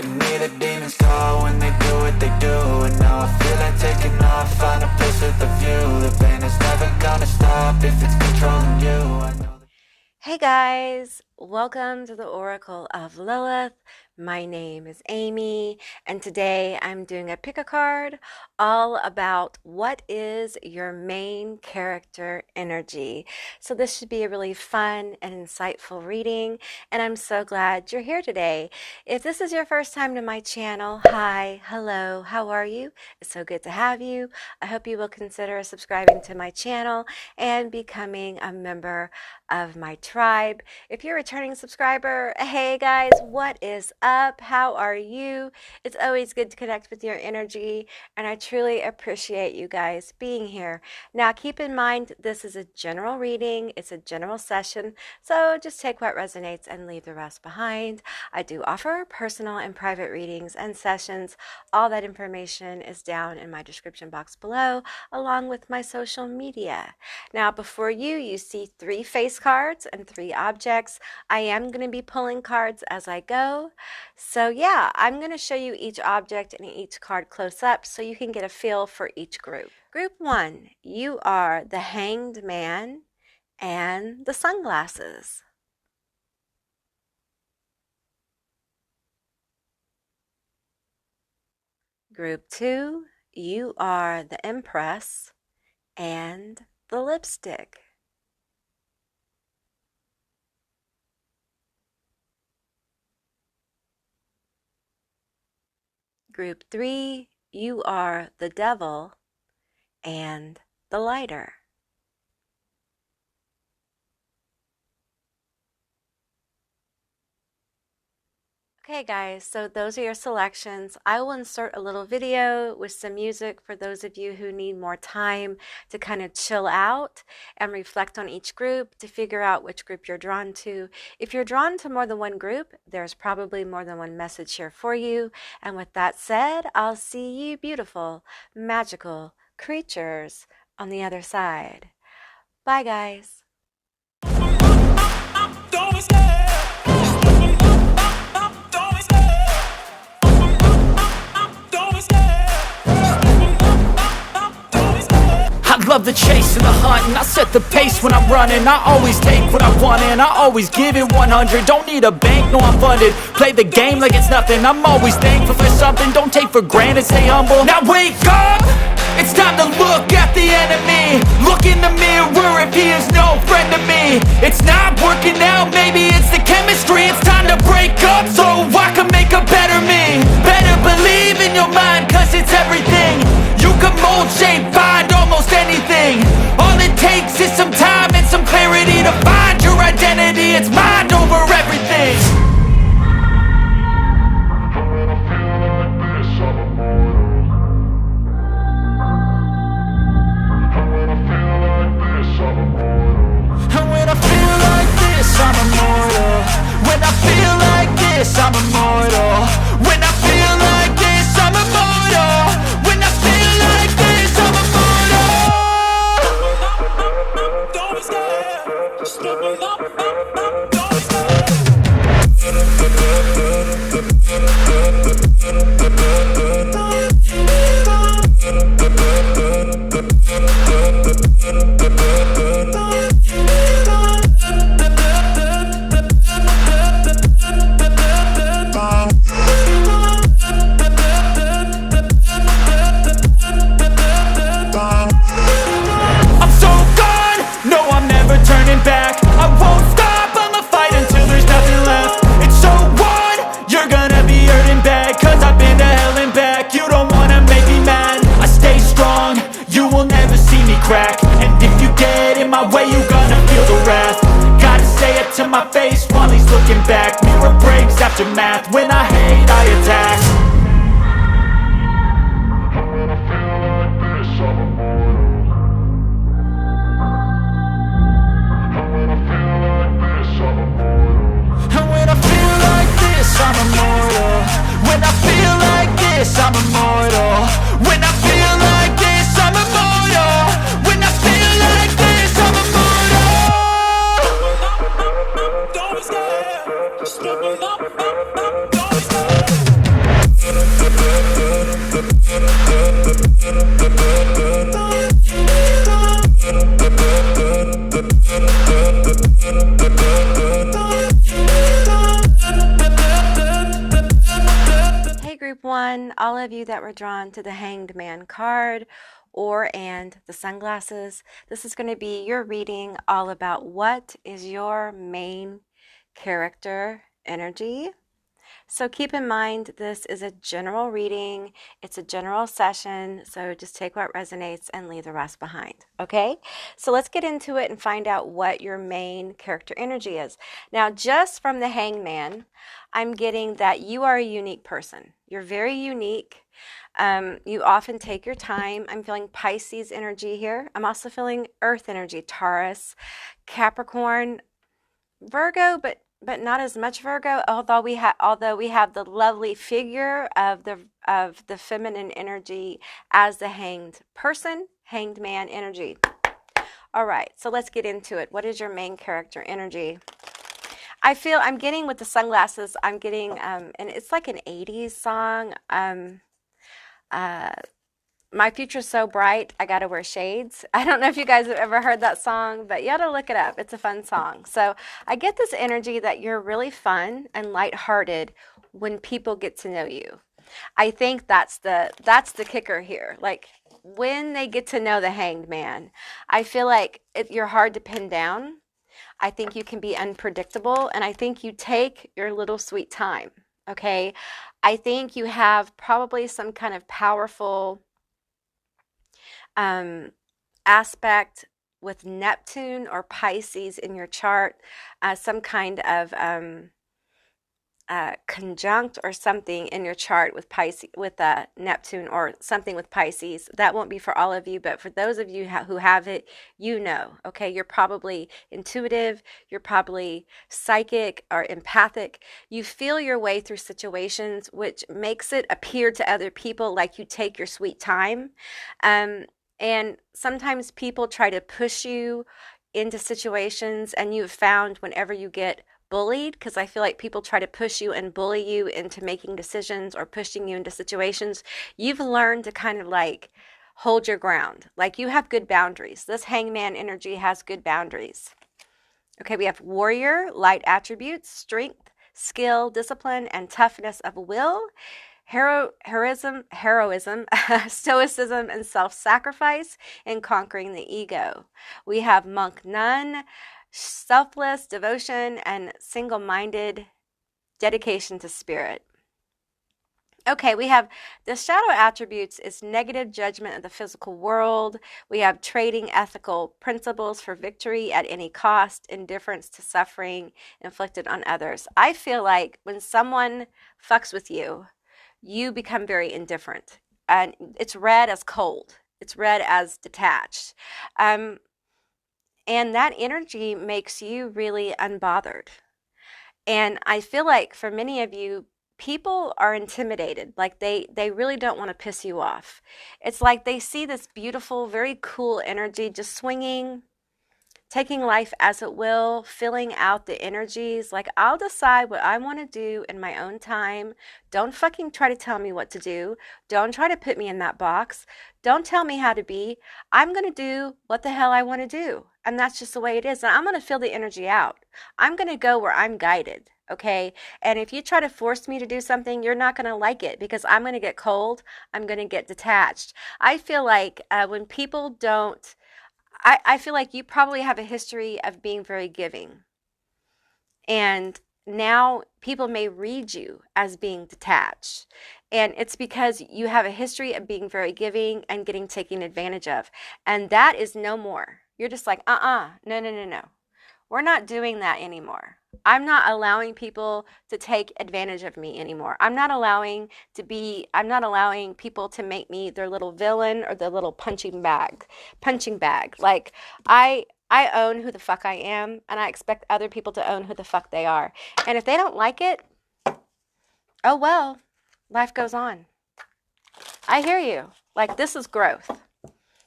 to me the demons call when they do what they do. And now I feel like taking off, find a place with a view. The pain is never gonna stop if it's controlling you. I know. Hey guys, welcome to the Oracle of Lilith. My name is Amy, and today I'm doing a pick a card all about what is your main character energy. So this should be a really fun and insightful reading, and I'm so glad you're here today. If this is your first time to my channel, hi, hello, how are you? It's so good to have you. I hope you will consider subscribing to my channel and becoming a member of my tribe. If you're a returning subscriber, hey guys, what is up? How are you? It's always good to connect with your energy, and I truly appreciate you guys being here. Now keep in mind, this is a general reading, it's a general session, so just take what resonates and leave the rest behind. I do offer personal and private readings and sessions. All that information is down in my description box below, along with my social media. Now before you see 3 face cards and 3 objects. I am going to be pulling cards as I go. So yeah, I'm going to show you each object and each card close up so you can get a feel for each group. Group 1, you are the Hanged Man and the sunglasses. Group 2, you are the Empress and the Lipstick. Group 3, you are the Devil and the Lighter. Okay guys, so those are your selections. I will insert a little video with some music for those of you who need more time to kind of chill out and reflect on each group to figure out which group you're drawn to. If you're drawn to more than one group, there's probably more than one message here for you. And with that said, I'll see you beautiful, magical creatures on the other side. Bye guys. I love the chase and the hunt, and I set the pace when I'm running. I always take what I want and I always give it 100. Don't need a bank, no I'm funded. Play the game like it's nothing. I'm always thankful for something. Don't take for granted, stay humble. Now wake up! It's time to look at the enemy. Look in the mirror if he is no friend to me. It's not working out, maybe it's the chemistry. It's time to break up so I can make a better me. Better believe in your mind, cause it's everything. You can mold, shape, find almost anything. All it takes is some time and some clarity to find your identity. It's mind over everything. And when I feel like this, I'm immortal. When I feel like this, I'm immortal. When I feel like this, I'm immortal. When I feel like this, I'm immortal. Don't be scared. Just give me up. Don't be scared. I'm so gone, no I'm never turning back. I won't stop, I'ma fight until there's nothing left. It's so on, you're gonna be hurting bad. Cause I've been to hell and back. You don't wanna make me mad. I stay strong, you will never see me crack. And if you get in my way, you're gonna feel the wrath. Gotta say it to my face while he's looking back. Mirror breaks after math. When I hate, I attack. And when I feel like this, I'm immortal. When I feel like this, I'm immortal. When I feel like this, I'm immortal. When I feel like this, I'm immortal. Don't be scared. Just give me up. Don't be scared. group 1, all of you that were drawn to the Hanged Man card and the sunglasses, this is going to be your reading all about what is your main character energy. So keep in mind, this is a general reading. It's a general session. So just take what resonates and leave the rest behind. Okay? So let's get into it and find out what your main character energy is. Now, just from the Hangman, I'm getting that you are a unique person. You're very unique. You often take your time. I'm feeling Pisces energy here. I'm also feeling Earth energy, Taurus, Capricorn, Virgo, but not as much Virgo. Although we have the lovely figure of the feminine energy as the hanged person, hanged man energy. All right, so let's get into it. What is your main character energy? I'm getting with the sunglasses. I'm getting and it's like an 80s song. My future's so bright, I gotta wear shades. I don't know if you guys have ever heard that song, but you ought to look it up. It's a fun song. So I get this energy that you're really fun and lighthearted when people get to know you. I think that's the kicker here. Like when they get to know the Hanged Man, I feel like you're hard to pin down. I think you can be unpredictable, and I think you take your little sweet time. Okay, I think you have probably some kind of powerful aspect with Neptune or Pisces in your chart, some kind of conjunct or something in your chart with Pisces, with Neptune or something with Pisces. That won't be for all of you, but for those of you who have it, you know, okay, you're probably intuitive, you're probably psychic or empathic. You feel your way through situations, which makes it appear to other people like you take your sweet time. And sometimes people try to push you into situations, and you've found whenever you get bullied, because I feel like people try to push you and bully you into making decisions or pushing you into situations, you've learned to kind of like hold your ground. Like you have good boundaries. This Hangman energy has good boundaries. Okay, we have warrior, light attributes, strength, skill, discipline, and toughness of will. Heroism, stoicism, and self-sacrifice in conquering the ego. We have monk nun, selfless devotion, and single-minded dedication to spirit. Okay, we have the shadow attributes is negative judgment of the physical world. We have trading ethical principles for victory at any cost, indifference to suffering inflicted on others. I feel like when someone fucks with you, you become very indifferent. And it's read as cold. It's read as detached. And that energy makes you really unbothered. And I feel like for many of you, people are intimidated. Like they really don't want to piss you off. It's like they see this beautiful, very cool energy just swinging, taking life as it will, filling out the energies. Like, I'll decide what I want to do in my own time. Don't fucking try to tell me what to do. Don't try to put me in that box. Don't tell me how to be. I'm going to do what the hell I want to do. And that's just the way it is. And I'm going to feel the energy out. I'm going to go where I'm guided. Okay. And if you try to force me to do something, you're not going to like it, because I'm going to get cold. I'm going to get detached. I feel like when people don't, I feel like you probably have a history of being very giving. And now people may read you as being detached. And it's because you have a history of being very giving and getting taken advantage of. And that is no more. You're just like, no. We're not doing that anymore. I'm not allowing people to take advantage of me anymore. I'm not allowing people to make me their little villain or their little punching bag. Like I own who the fuck I am, and I expect other people to own who the fuck they are. And if they don't like it, oh well, life goes on. I hear you. Like, this is growth.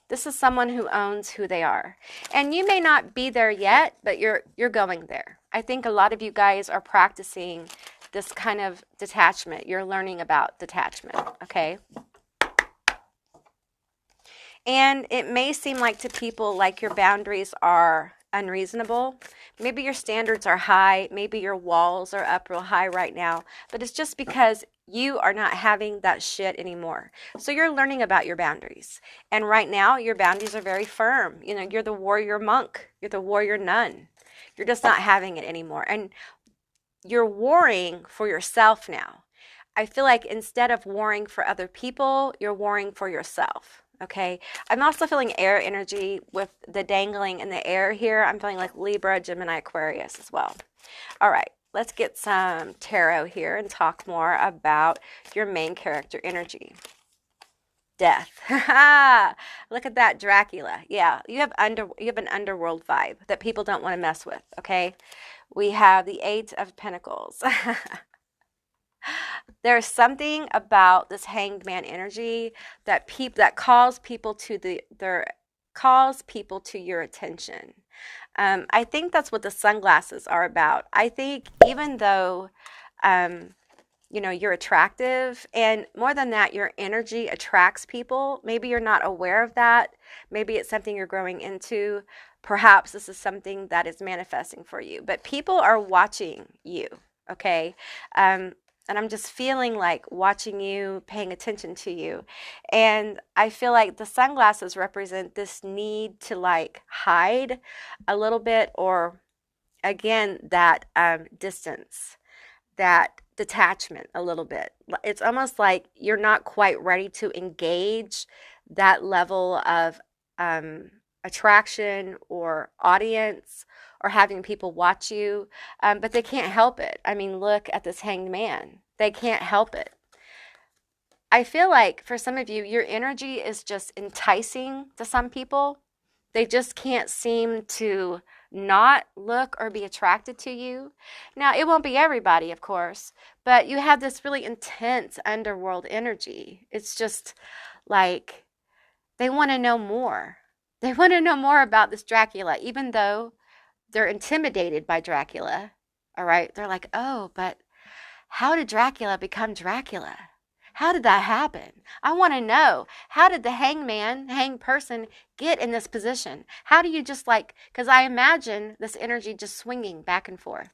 This is someone who owns who they are. And you may not be there yet, but you're going there. I think a lot of you guys are practicing this kind of detachment. You're learning about detachment, okay? And it may seem like to people like your boundaries are unreasonable. Maybe your standards are high. Maybe your walls are up real high right now. But it's just because you are not having that shit anymore. So you're learning about your boundaries. And right now, your boundaries are very firm. You know, you're the warrior monk. You're the warrior nun. You're just not having it anymore. And you're warring for yourself now. I feel like instead of warring for other people, you're warring for yourself. Okay. I'm also feeling air energy with the dangling in the air here. I'm feeling like Libra, Gemini, Aquarius as well. All right. Let's get some tarot here and talk more about your main character energy. Death. Look at that, Dracula. Yeah, you have an underworld vibe that people don't want to mess with, okay? We have the Eight of Pentacles. There's something about this Hanged Man energy that calls people to calls people to your attention. I think that's what the sunglasses are about. I think even though, you know, you're attractive, and more than that, your energy attracts people. Maybe you're not aware of that. Maybe it's something you're growing into. Perhaps this is something that is manifesting for you. But people are watching you, okay? And I'm just feeling like watching you, paying attention to you. And I feel like the sunglasses represent this need to like hide a little bit, or again, that distance, that detachment a little bit. It's almost like you're not quite ready to engage that level of attraction or audience, or having people watch you, but they can't help it. I mean, look at this Hanged Man. They can't help it. I feel like for some of you, your energy is just enticing to some people. They just can't seem to not look or be attracted to you. Now, it won't be everybody, of course, but you have this really intense underworld energy. It's just like they want to know more. They want to know more about this Dracula, even though they're intimidated by Dracula. All right. They're like, oh, but how did Dracula become Dracula? How did that happen? I want to know. How did the hanged person get in this position? How do you just like, because I imagine this energy just swinging back and forth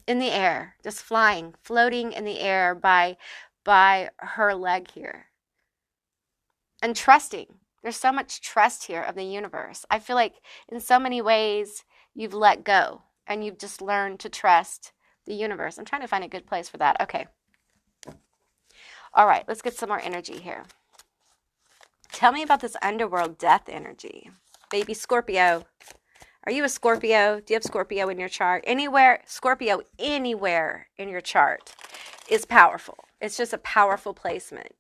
in the air, just flying, floating in the air by her leg here. And trusting. There's so much trust here of the universe. I feel like in so many ways you've let go and you've just learned to trust the universe. I'm trying to find a good place for that. Okay. All right, let's get some more energy here. Tell me about this underworld death energy. Baby Scorpio. Are you a Scorpio? Do you have Scorpio in your chart? Scorpio anywhere in your chart is powerful. It's just a powerful placement.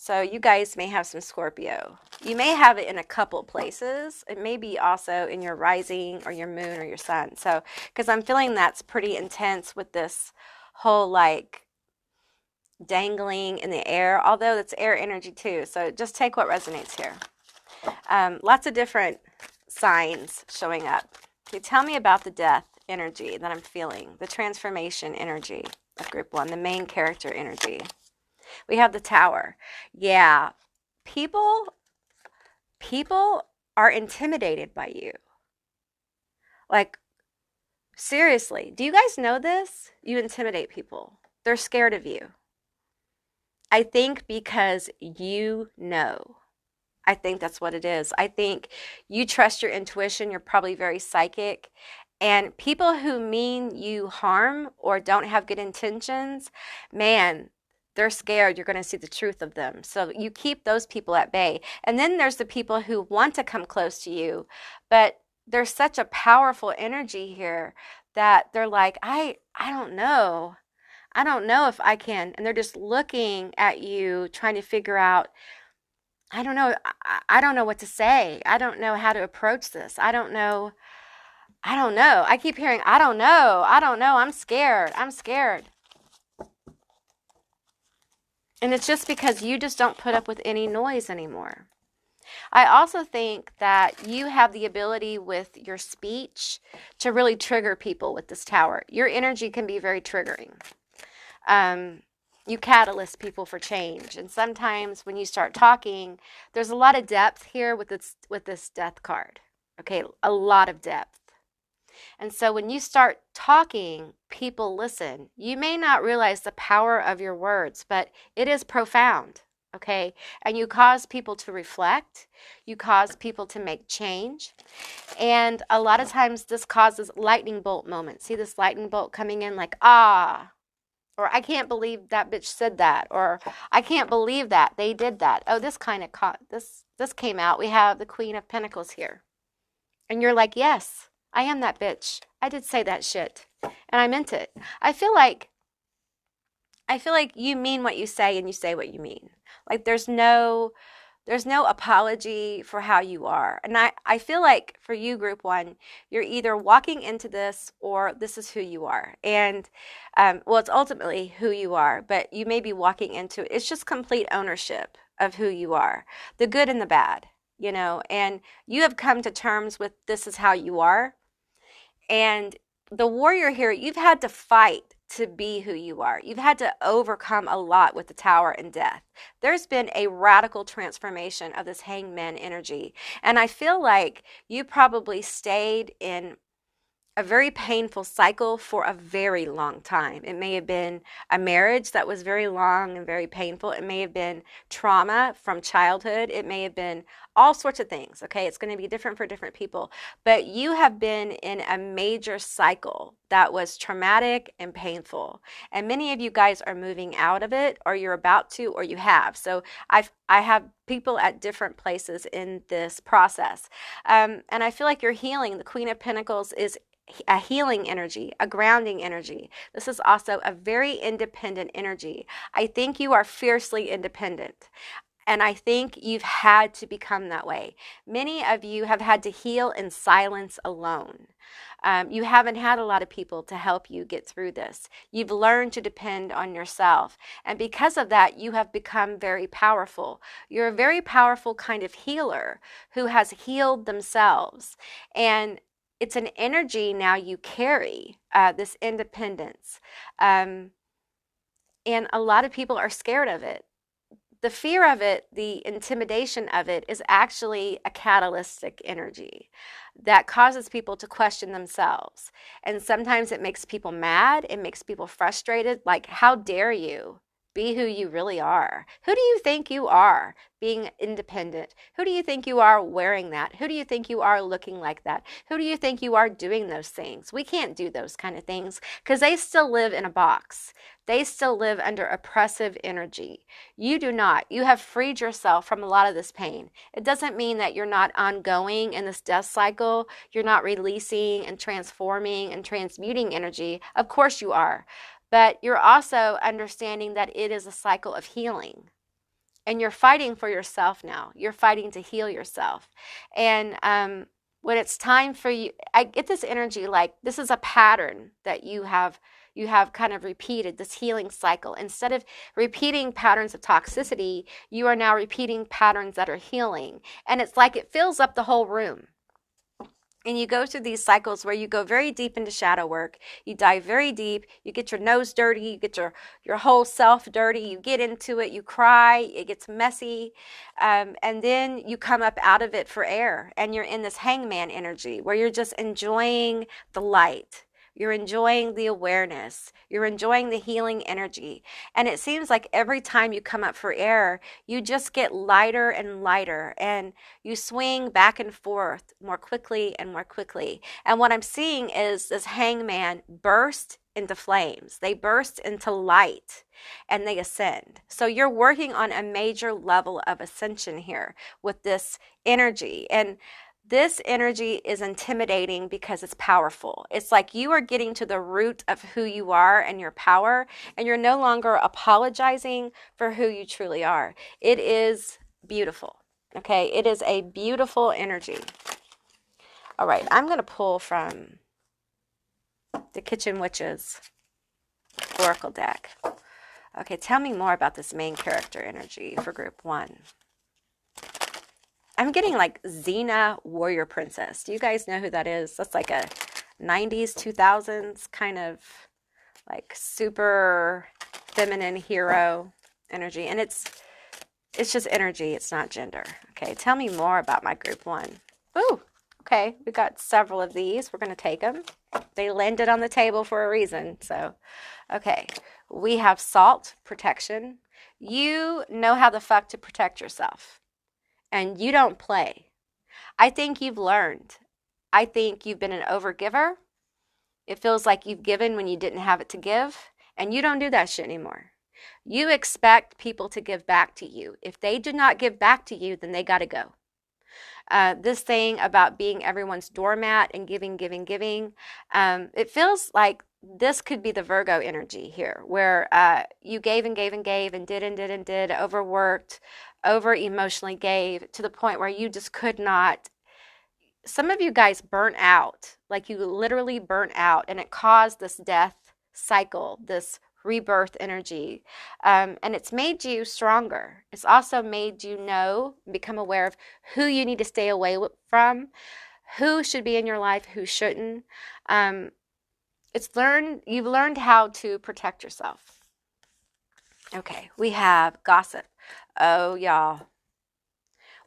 So you guys may have some Scorpio. You may have it in a couple places. It may be also in your rising or your moon or your sun. So, because I'm feeling that's pretty intense with this whole like dangling in the air, although that's air energy too. So just take what resonates here. Lots of different signs showing up. Okay, tell me about the death energy that I'm feeling, the transformation energy of group 1, the main character energy. We have the Tower. Yeah, people are intimidated by you. Like, seriously, do you guys know this? You intimidate people. They're scared of you. I think because you know. I think that's what it is. I think you trust your intuition. You're probably very psychic. And people who mean you harm or don't have good intentions, man, they're scared you're going to see the truth of them. So you keep those people at bay. And then there's the people who want to come close to you, but there's such a powerful energy here that they're like, I don't know. I don't know if I can. And they're just looking at you, trying to figure out, I don't know. I don't know what to say. I don't know how to approach this. I don't know. I keep hearing, I don't know. I'm scared. And it's just because you just don't put up with any noise anymore. I also think that you have the ability with your speech to really trigger people with this Tower. Your energy can be very triggering. You catalyst people for change. And sometimes when you start talking, there's a lot of depth here with this death card. Okay, a lot of depth. And so when you start talking, people listen. You may not realize the power of your words, but it is profound, okay? And you cause people to reflect. You cause people to make change. And a lot of times this causes lightning bolt moments. See this lightning bolt coming in like, ah, or I can't believe that bitch said that, or I can't believe that they did that. Oh, this kind of this came out. We have the Queen of Pentacles here. And you're like, yes, I am that bitch. I did say that shit. And I meant it. I feel like you mean what you say and you say what you mean. Like there's no apology for how you are. And I feel like for you, group one, you're either walking into this or this is who you are. And well, it's ultimately who you are, but you may be walking into it. It's just complete ownership of who you are, the good and the bad, you know, and you have come to terms with this is how you are. And the warrior here, you've had to fight to be who you are. You've had to overcome a lot with the Tower and death. There's been a radical transformation of this hangman energy. And I feel like you probably stayed in a very painful cycle for a very long time. It may have been a marriage that was very long and very painful. It may have been trauma from childhood. It may have been all sorts of things, okay? It's going to be different for different people. But you have been in a major cycle that was traumatic and painful. And many of you guys are moving out of it, or you're about to, or you have. So I have people at different places in this process. And I feel like you're healing. The Queen of Pentacles is a healing energy, a grounding energy. This is also a very independent energy. I think you are fiercely independent. And I think you've had to become that way. Many of you have had to heal in silence alone. You haven't had a lot of people to help you get through this. You've learned to depend on yourself. And because of that, you have become very powerful. You're a very powerful kind of healer who has healed themselves. And it's an energy now you carry, this independence. And a lot of people are scared of it. The fear of it, the intimidation of it is actually a catalytic energy that causes people to question themselves. And sometimes it makes people mad. It makes people frustrated. Like, how dare you be who you really are? Who do you think you are being independent? Who do you think you are wearing that? Who do you think you are looking like that? Who do you think you are doing those things? We can't do those kind of things because they still live in a box. They still live under oppressive energy. You do not. You have freed yourself from a lot of this pain. It doesn't mean that you're not ongoing in this death cycle. You're not releasing and transforming and transmuting energy. Of course you are. But you're also understanding that it is a cycle of healing. And you're fighting for yourself now. You're fighting to heal yourself. And when it's time for you, I get this energy like this is a pattern that you have kind of repeated, this healing cycle. Instead of repeating patterns of toxicity, you are now repeating patterns that are healing. And it's like it fills up the whole room. And you go through these cycles where you go very deep into shadow work. You dive very deep. You get your nose dirty. You get your whole self dirty. You get into it. You cry. It gets messy. And then you come up out of it for air. And you're in this hangman energy where you're just enjoying the light. You're enjoying the awareness. You're enjoying the healing energy. And it seems like every time you come up for air, you just get lighter and lighter. And you swing back and forth more quickly and more quickly. And what I'm seeing is this hangman burst into flames. They burst into light and they ascend. So you're working on a major level of ascension here with this energy. And this energy is intimidating because it's powerful. It's like you are getting to the root of who you are and your power, and you're no longer apologizing for who you truly are. It is beautiful, okay? It is a beautiful energy. All right, I'm going to pull from the Kitchen Witches Oracle deck. Okay, tell me more about this main character energy for group one. I'm getting like Xena Warrior Princess. Do you guys know who that is? That's like a 90s, 2000s kind of like super feminine hero energy. And it's just energy. It's not gender. Okay, tell me more about my group one. Ooh, Okay, we got several of these. We're going to take them. They landed on the table for a reason. So, okay, we have salt protection. You know how the fuck to protect yourself, and you don't play. I think you've learned. I think you've been an overgiver. It feels like you've given when you didn't have it to give, and you don't do that shit anymore. You expect people to give back to you. If they do not give back to you, then they got to go. This thing about being everyone's doormat and giving, it feels like this could be the Virgo energy here, where you gave and gave and gave and did, overworked, over emotionally gave to the point where you just could not. Some of you guys burnt out, like you literally burnt out, and it caused this death cycle, this rebirth energy, and it's made you stronger. It's also made you become aware of who you need to stay away from, who should be in your life, who shouldn't. You've learned how to protect yourself. Okay, we have gossip. Oh, y'all.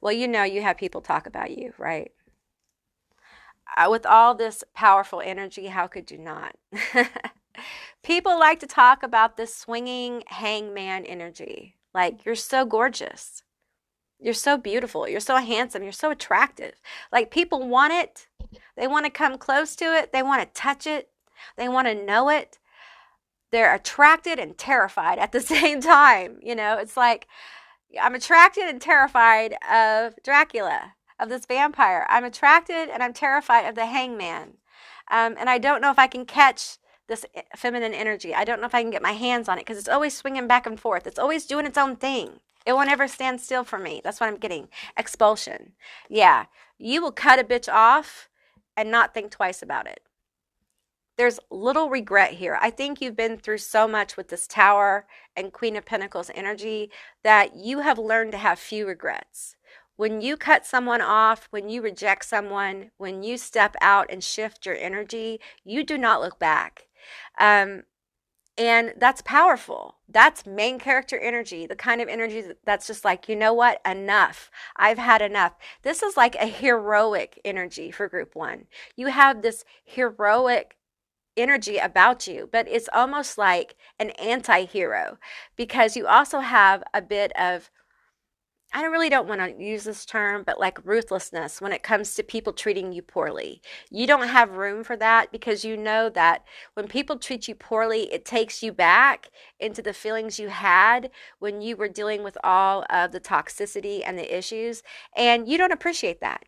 Well, you have people talk about you, right? With all this powerful energy, how could you not? People like to talk about this swinging hangman energy. Like, you're so gorgeous. You're so beautiful. You're so handsome. You're so attractive. Like, people want it. They want to come close to it. They want to touch it. They want to know it. They're attracted and terrified at the same time. It's like, I'm attracted and terrified of Dracula, of this vampire. I'm attracted and I'm terrified of the hangman. And I don't know if I can catch this feminine energy. I don't know if I can get my hands on it because it's always swinging back and forth. It's always doing its own thing. It won't ever stand still for me. That's what I'm getting. Expulsion. Yeah, you will cut a bitch off and not think twice about it. There's little regret here. I think you've been through so much with this Tower and Queen of Pentacles energy that you have learned to have few regrets. When you cut someone off, when you reject someone, when you step out and shift your energy, you do not look back. And that's powerful. That's main character energy, the kind of energy that's just like, you know what? Enough. I've had enough. This is like a heroic energy for group one. You have this heroic energy about you, but it's almost like an anti-hero because you also have a bit of, I really don't want to use this term, but like ruthlessness when it comes to people treating you poorly. You don't have room for that because you know that when people treat you poorly, it takes you back into the feelings you had when you were dealing with all of the toxicity and the issues, and you don't appreciate that.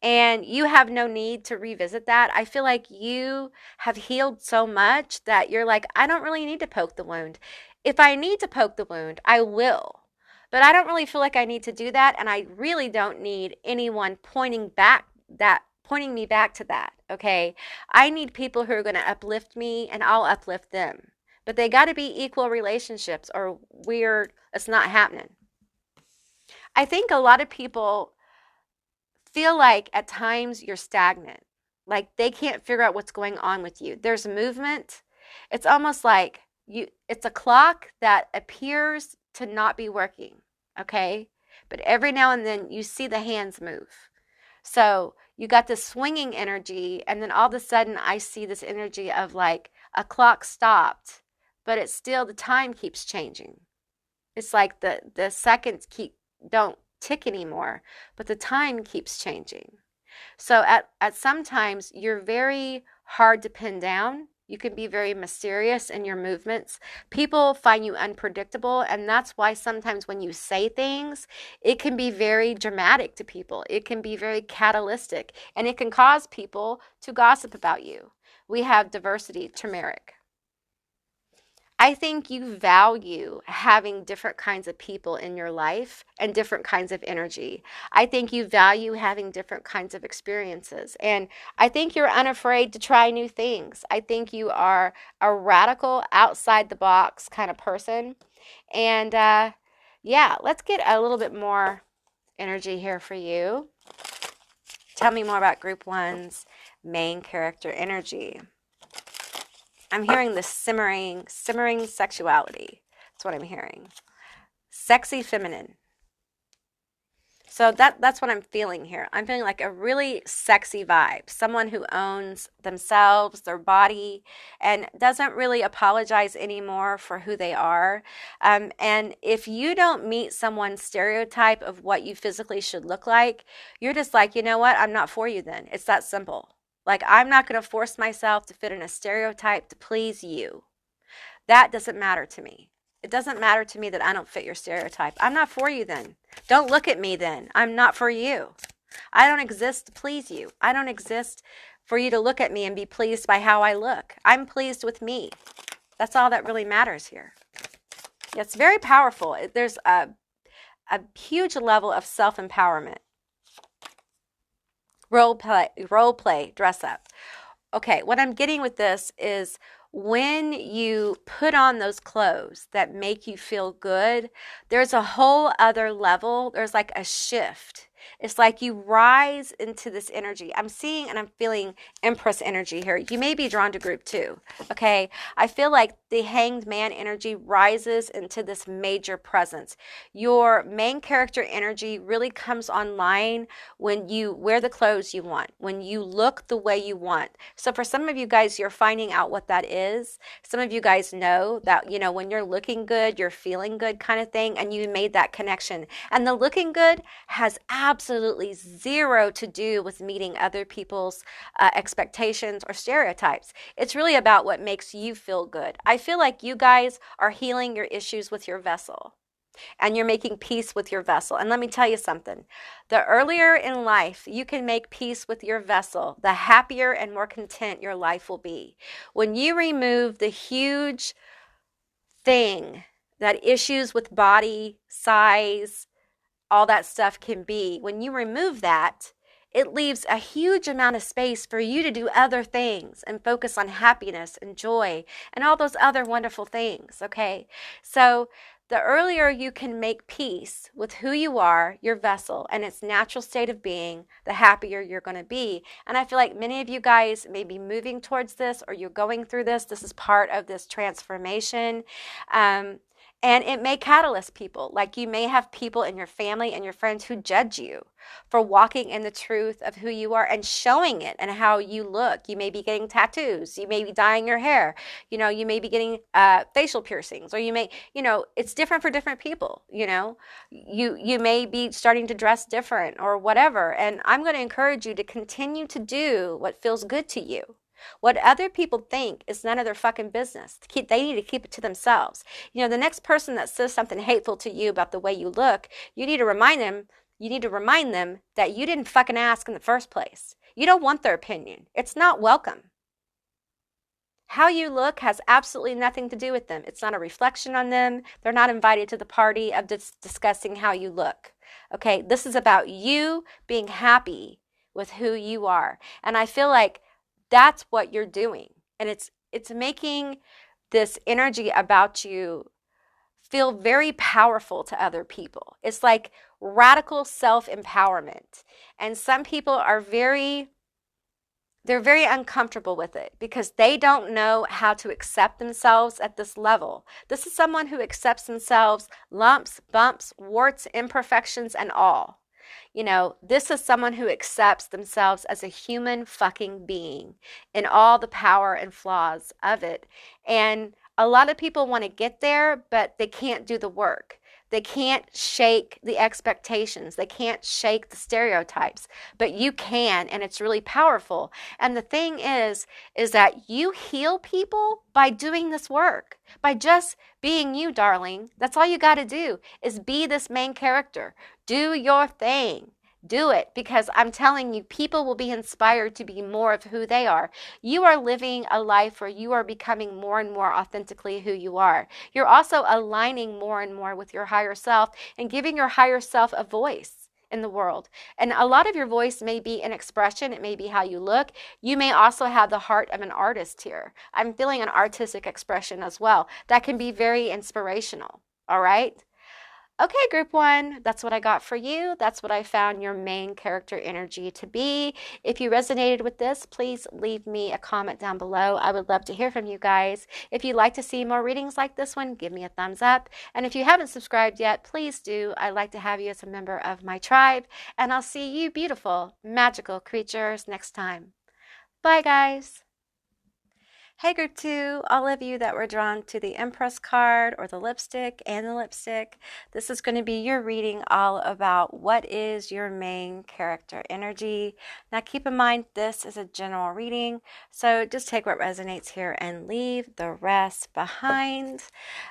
And you have no need to revisit that. I feel like you have healed so much that you're like, I don't really need to poke the wound. If I need to poke the wound, I will. But I don't really feel like I need to do that, and I really don't need anyone pointing me back to that, okay? I need people who are going to uplift me, and I'll uplift them. But they got to be equal relationships, or it's not happening. I think a lot of people feel like at times you're stagnant, like they can't figure out what's going on with you. There's movement. It's almost like it's a clock that appears to not be working, okay? But every now and then you see the hands move. So you got this swinging energy, and then all of a sudden I see this energy of like a clock stopped, but it's still, the time keeps changing. It's like the seconds don't tick anymore, but the time keeps changing. So at sometimes you're very hard to pin down. You can be very mysterious in your movements. People find you unpredictable, and that's why sometimes when you say things, it can be very dramatic to people. It can be very catalytic, and it can cause people to gossip about you. We have diversity, turmeric. I think you value having different kinds of people in your life and different kinds of energy. I think you value having different kinds of experiences. And I think you're unafraid to try new things. I think you are a radical, outside the box kind of person. And yeah, let's get a little bit more energy here for you. Tell me more about group one's main character energy. I'm hearing this simmering sexuality. That's what I'm hearing. Sexy feminine. So that's what I'm feeling here. I'm feeling like a really sexy vibe. Someone who owns themselves, their body, and doesn't really apologize anymore for who they are. And if you don't meet someone's stereotype of what you physically should look like, you're just like, you know what? I'm not for you then. It's that simple. Like, I'm not going to force myself to fit in a stereotype to please you. That doesn't matter to me. It doesn't matter to me that I don't fit your stereotype. I'm not for you then. Don't look at me then. I'm not for you. I don't exist to please you. I don't exist for you to look at me and be pleased by how I look. I'm pleased with me. That's all that really matters here. It's very powerful. There's a huge level of self-empowerment. Role play, dress up. Okay, what I'm getting with this is when you put on those clothes that make you feel good, there's a whole other level. There's like a shift. It's like you rise into this energy. I'm seeing and I'm feeling Empress energy here. You may be drawn to group 2, okay? I feel like the Hanged Man energy rises into this major presence. Your main character energy really comes online when you wear the clothes you want, when you look the way you want. So for some of you guys, you're finding out what that is. Some of you guys know that, you know, when you're looking good, you're feeling good kind of thing, and you made that connection. And the looking good has absolutely zero to do with meeting other people's expectations or stereotypes. It's really about what makes you feel good. I feel like you guys are healing your issues with your vessel, and you're making peace with your vessel. And let me tell you something. The earlier in life you can make peace with your vessel, the happier and more content your life will be. When you remove the huge thing that issues with body, size, all that stuff can be, when you remove that, it leaves a huge amount of space for you to do other things and focus on happiness and joy and all those other wonderful things, okay? So the earlier you can make peace with who you are, your vessel, and its natural state of being, the happier you're going to be. And I feel like many of you guys may be moving towards this, or you're going through this. This is part of this transformation. And it may catalyst people. Like, you may have people in your family and your friends who judge you for walking in the truth of who you are and showing it and how you look. You may be getting tattoos. You may be dyeing your hair. You know, you may be getting facial piercings, or you may, you know, it's different for different people. You know, you may be starting to dress different or whatever. And I'm going to encourage you to continue to do what feels good to you. What other people think is none of their fucking business. They need to keep it to themselves. You know, the next person that says something hateful to you about the way you look, you need to remind them that you didn't fucking ask in the first place. You don't want their opinion. It's not welcome. How you look has absolutely nothing to do with them. It's not a reflection on them. They're not invited to the party of discussing how you look. Okay, this is about you being happy with who you are. And I feel like that's what you're doing. And it's making this energy about you feel very powerful to other people. It's like radical self-empowerment. And some people are very uncomfortable with it because they don't know how to accept themselves at this level. This is someone who accepts themselves, lumps, bumps, warts, imperfections, and all. You know, this is someone who accepts themselves as a human fucking being in all the power and flaws of it. And a lot of people want to get there, but they can't do the work. They can't shake the expectations. They can't shake the stereotypes, but you can, and it's really powerful. And the thing is that you heal people by doing this work, by just being you, darling. That's all you got to do is be this main character. Do your thing. Do it, because I'm telling you, people will be inspired to be more of who they are. You are living a life where you are becoming more and more authentically who you are. You're also aligning more and more with your higher self and giving your higher self a voice in the world. And a lot of your voice may be an expression. It may be how you look. You may also have the heart of an artist here. I'm feeling an artistic expression as well. That can be very inspirational. All right. Okay, group one, that's what I got for you. That's what I found your main character energy to be. If you resonated with this, please leave me a comment down below. I would love to hear from you guys. If you'd like to see more readings like this one, give me a thumbs up. And if you haven't subscribed yet, please do. I'd like to have you as a member of my tribe. And I'll see you beautiful, magical creatures next time. Bye, guys. Hey group two, all of you that were drawn to the Empress card or the lipstick and the lipstick, this is going to be your reading all about what is your main character energy. Now keep in mind this is a general reading, so just take what resonates here and leave the rest behind.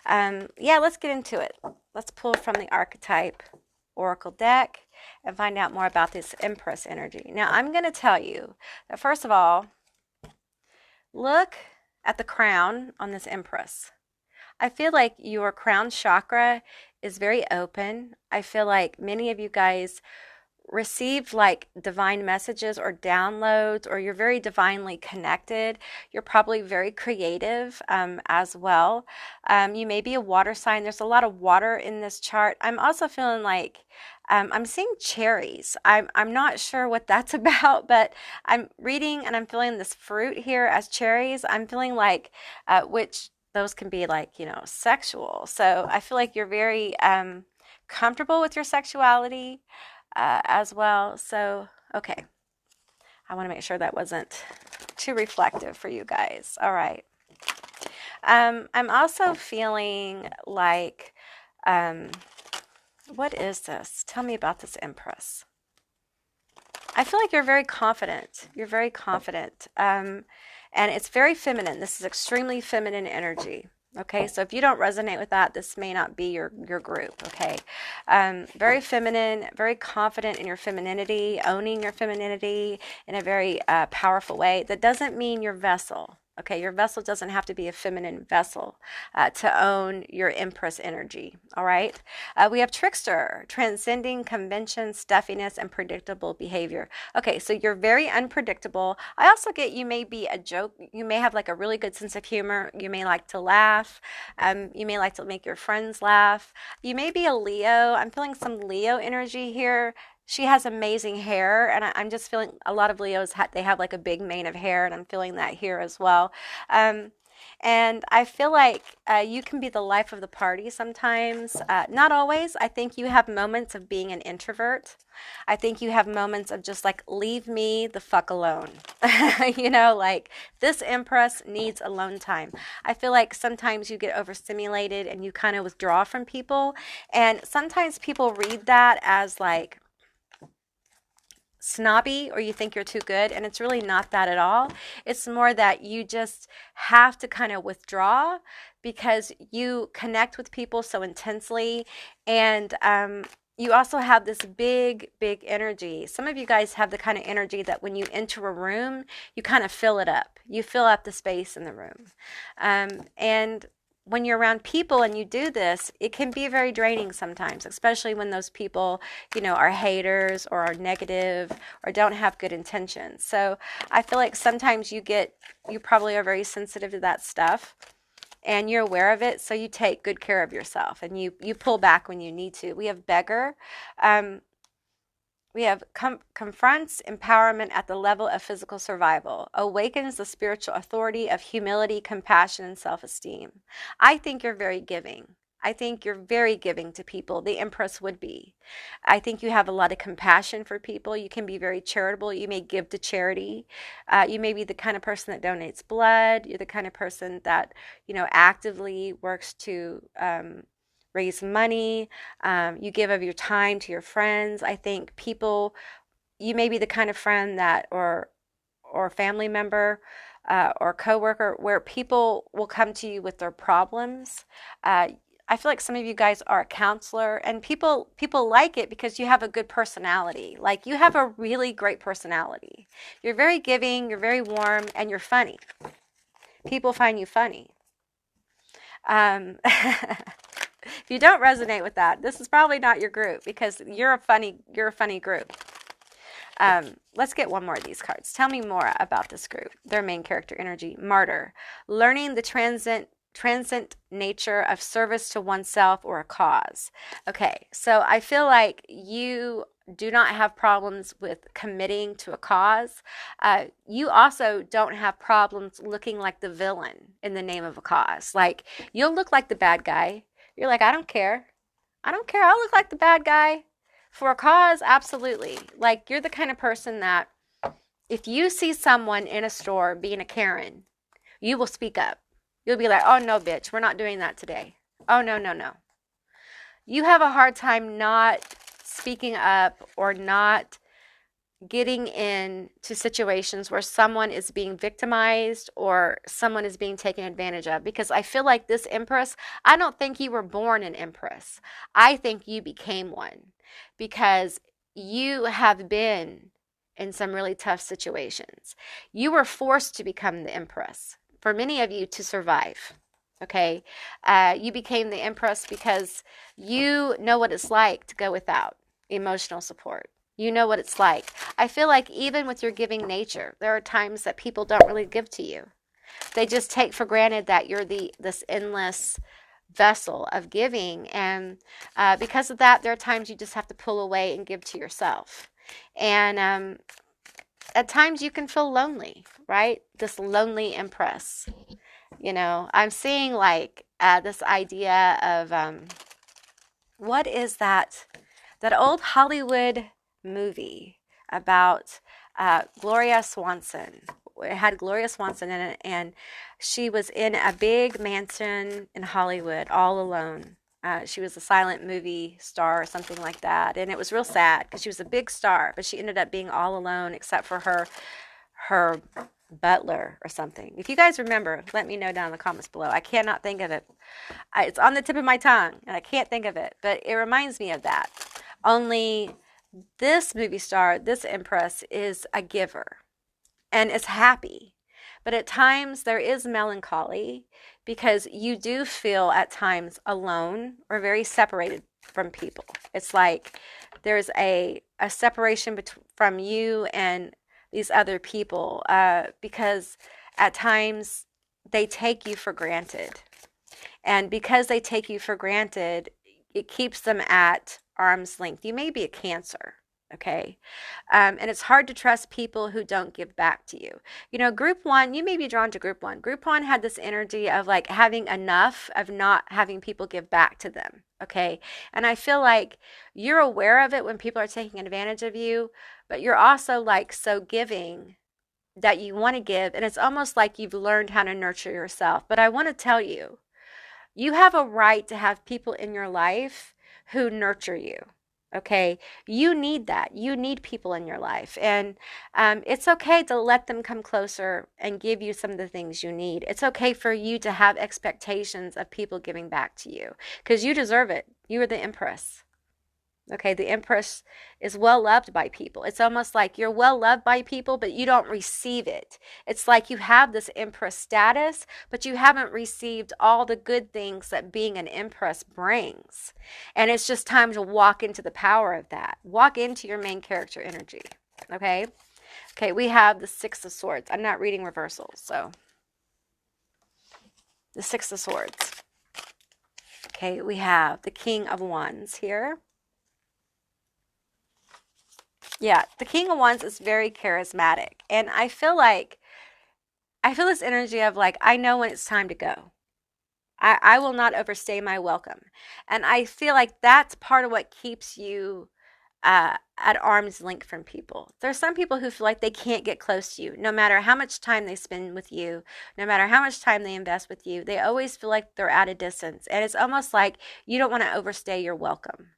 Yeah, let's get into it. Let's pull from the archetype oracle deck and find out more about this Empress energy. Now I'm going to tell you that first of all, look at the crown on this Empress. I feel like your crown chakra is very open. I feel like many of you guys received like divine messages or downloads, or you're very divinely connected. You're probably very creative as well. You may be a water sign. There's a lot of water in this chart. I'm also feeling like I'm seeing cherries. I'm not sure what that's about, but I'm reading and I'm feeling this fruit here as cherries. I'm feeling like, which those can be like, you know, sexual. So I feel like you're very comfortable with your sexuality as well. So, okay. I want to make sure that wasn't too reflective for you guys. All right. I'm also feeling like, what is this? Tell me about this Empress. I feel like you're very confident. You're very confident. And it's very feminine. This is extremely feminine energy. Okay, so if you don't resonate with that, this may not be your group, okay? Very feminine, very confident in your femininity, owning your femininity in a very powerful way. That doesn't mean your vessel. Okay, your vessel doesn't have to be a feminine vessel to own your Empress energy, all right? We have trickster, transcending convention, stuffiness, and predictable behavior. Okay, so you're very unpredictable. I also get you may be a joke. You may have like a really good sense of humor. You may like to laugh. You may like to make your friends laugh. You may be a Leo. I'm feeling some Leo energy here. She has amazing hair, and I'm just feeling a lot of Leos, they have like a big mane of hair, and I'm feeling that here as well. And I feel like you can be the life of the party sometimes. Not always. I think you have moments of being an introvert. I think you have moments of just like, leave me the fuck alone. You know, like this Empress needs alone time. I feel like sometimes you get overstimulated and you kind of withdraw from people. And sometimes people read that as like, snobby, or you think you're too good, and it's really not that at all. It's more that you just have to kind of withdraw because you connect with people so intensely, and you also have this big energy. Some of you guys have the kind of energy that when you enter a room, you kind of fill it up. You fill up the space in the room, and when you're around people and you do this, it can be very draining sometimes, especially when those people, you know, are haters or are negative or don't have good intentions. So I feel like sometimes you probably are very sensitive to that stuff and you're aware of it. So you take good care of yourself and you pull back when you need to. We have beggar. We have confronts empowerment at the level of physical survival, awakens the spiritual authority of humility, compassion, and self-esteem. I think you're very giving. I think you're very giving to people. The Empress would be. I think you have a lot of compassion for people. You can be very charitable. You may give to charity. You may be the kind of person that donates blood. You're the kind of person that, you know, actively works to raise money. You give of your time to your friends. I think people, you may be the kind of friend that, or family member, or coworker, where people will come to you with their problems. I feel like some of you guys are a counselor, and people like it because you have a good personality. Like you have a really great personality. You're very giving, you're very warm, and you're funny. People find you funny. If you don't resonate with that, this is probably not your group because you're a funny group. Let's get one more of these cards. Tell me more about this group. Their main character energy. Martyr. Learning the transcendent nature of service to oneself or a cause. Okay, so I feel like you do not have problems with committing to a cause. You also don't have problems looking like the villain in the name of a cause. Like, you'll look like the bad guy. You're like, I don't care. I don't care. I'll look like the bad guy. For a cause, absolutely. Like, you're the kind of person that if you see someone in a store being a Karen, you will speak up. You'll be like, oh, no, bitch, we're not doing that today. Oh, no, no, no. You have a hard time not speaking up or not getting into situations where someone is being victimized or someone is being taken advantage of. Because I feel like this Empress, I don't think you were born an Empress. I think you became one because you have been in some really tough situations. You were forced to become the Empress, for many of you, to survive. Okay, you became the Empress because you know what it's like to go without emotional support. You know what it's like. I feel like even with your giving nature, there are times that people don't really give to you. They just take for granted that you're this endless vessel of giving, and because of that, there are times you just have to pull away and give to yourself. And at times you can feel lonely, right? This lonely Empress. You know, I'm seeing like this idea of what is that old Hollywood movie about Gloria Swanson. It had Gloria Swanson in it, and she was in a big mansion in Hollywood all alone. She was a silent movie star or something like that, and it was real sad because she was a big star, but she ended up being all alone except for her butler or something. If you guys remember, let me know down in the comments below. I cannot think of it. It's on the tip of my tongue, and I can't think of it, but it reminds me of that. Only this movie star, this Empress, is a giver and is happy. But at times there is melancholy because you do feel at times alone or very separated from people. It's like there's a separation from you and these other people because at times they take you for granted. And because they take you for granted, it keeps them at arm's length. You may be a Cancer, okay? And it's hard to trust people who don't give back to you. You know, group one, you may be drawn to group one. Group one had this energy of like having enough of not having people give back to them, okay? And I feel like you're aware of it when people are taking advantage of you, but you're also like so giving that you want to give. And it's almost like you've learned how to nurture yourself. But I want to tell you, you have a right to have people in your life who nurture you. Okay, you need that. You need people in your life, and it's okay to let them come closer and give you some of the things you need. It's okay for you to have expectations of people giving back to you because you deserve it. You are the Empress. Okay, the Empress is well loved by people. It's almost like you're well loved by people, but you don't receive it. It's like you have this Empress status, but you haven't received all the good things that being an Empress brings. And it's just time to walk into the power of that. Walk into your main character energy. Okay? Okay, we have the Six of Swords. I'm not reading reversals, so. The Six of Swords. Okay, we have the King of Wands here. Yeah, the King of Wands is very charismatic. And I feel this energy of like, I know when it's time to go. I will not overstay my welcome. And I feel like that's part of what keeps you at arm's length from people. There's some people who feel like they can't get close to you, no matter how much time they spend with you, no matter how much time they invest with you. They always feel like they're at a distance. And it's almost like you don't want to overstay your welcome.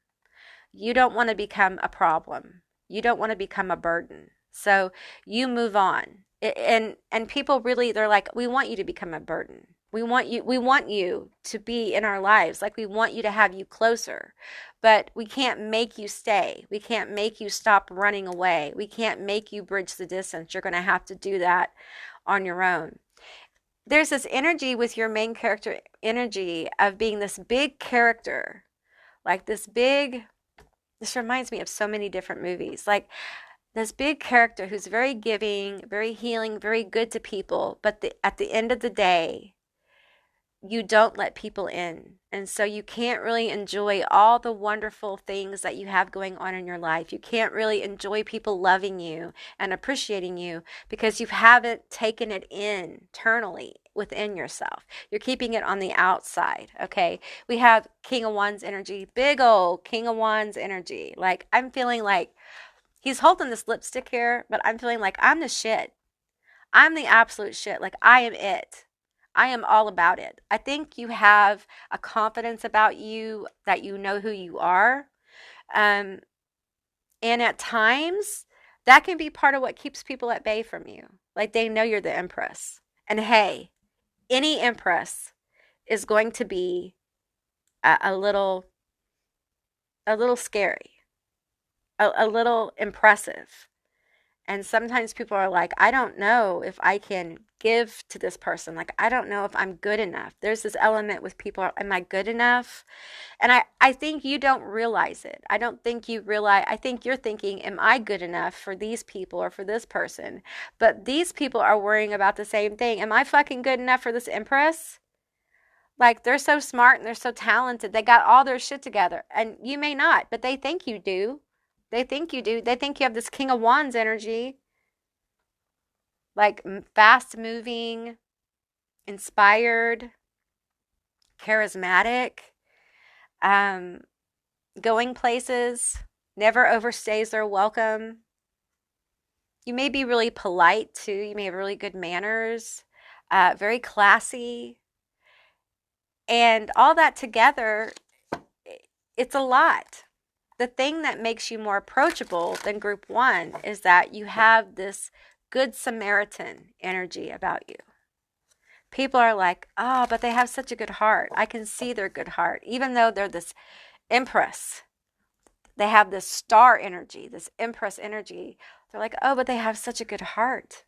You don't want to become a problem. You don't want to become a burden. So you move on. And people really, they're like, we want you to become a burden. We want you to be in our lives. Like, we want you to have you closer. But we can't make you stay. We can't make you stop running away. We can't make you bridge the distance. You're going to have to do that on your own. There's this energy with your main character energy of being this big character. Like this reminds me of so many different movies. Like this big character who's very giving, very healing, very good to people. But at the end of the day, you don't let people in. And so you can't really enjoy all the wonderful things that you have going on in your life. You can't really enjoy people loving you and appreciating you because you haven't taken it internally within yourself. You're keeping it on the outside, okay? We have King of Wands energy, big old King of Wands energy. Like, I'm feeling like he's holding this lipstick here, but I'm feeling like I'm the shit. I'm the absolute shit. Like, I am it. I am all about it. I think you have a confidence about you that you know who you are. And at times, that can be part of what keeps people at bay from you. Like, they know you're the Empress. And hey, any Empress is going to be a little scary, a little impressive. And sometimes people are like, I don't know if I can give to this person. Like, I don't know if I'm good enough. There's this element with people, am I good enough? And I think you don't realize it. I don't think you realize, I think you're thinking, am I good enough for these people or for this person? But these people are worrying about the same thing. Am I fucking good enough for this Empress? Like, they're so smart and they're so talented. They got all their shit together. And you may not, but they think you do. They think you do. They think you have this King of Wands energy. Like, fast moving, inspired, charismatic, going places, never overstays their welcome. You may be really polite too. You may have really good manners, very classy. And all that together, it's a lot. The thing that makes you more approachable than group one is that you have this good Samaritan energy about you. People are like, oh, but they have such a good heart. I can see their good heart. Even though they're this Empress, they have this star energy, this Empress energy. They're like, oh, but they have such a good heart.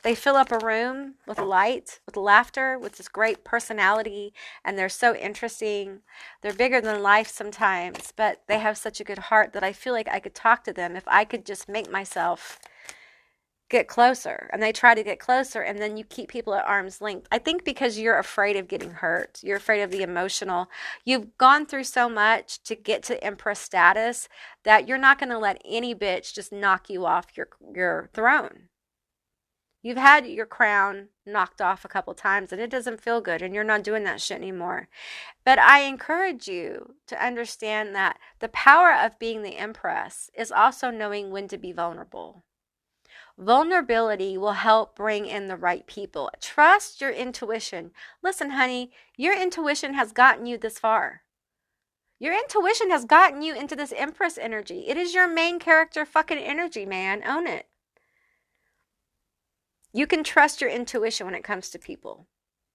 They fill up a room with light, with laughter, with this great personality, and they're so interesting. They're bigger than life sometimes, but they have such a good heart that I feel like I could talk to them if I could just make myself get closer. And they try to get closer, and then you keep people at arm's length. I think because you're afraid of getting hurt. You're afraid of the emotional. You've gone through so much to get to Empress status that you're not going to let any bitch just knock you off your throne. You've had your crown knocked off a couple times and it doesn't feel good and you're not doing that shit anymore. But I encourage you to understand that the power of being the Empress is also knowing when to be vulnerable. Vulnerability will help bring in the right people. Trust your intuition. Listen, honey, your intuition has gotten you this far. Your intuition has gotten you into this Empress energy. It is your main character fucking energy, man. Own it. You can trust your intuition when it comes to people.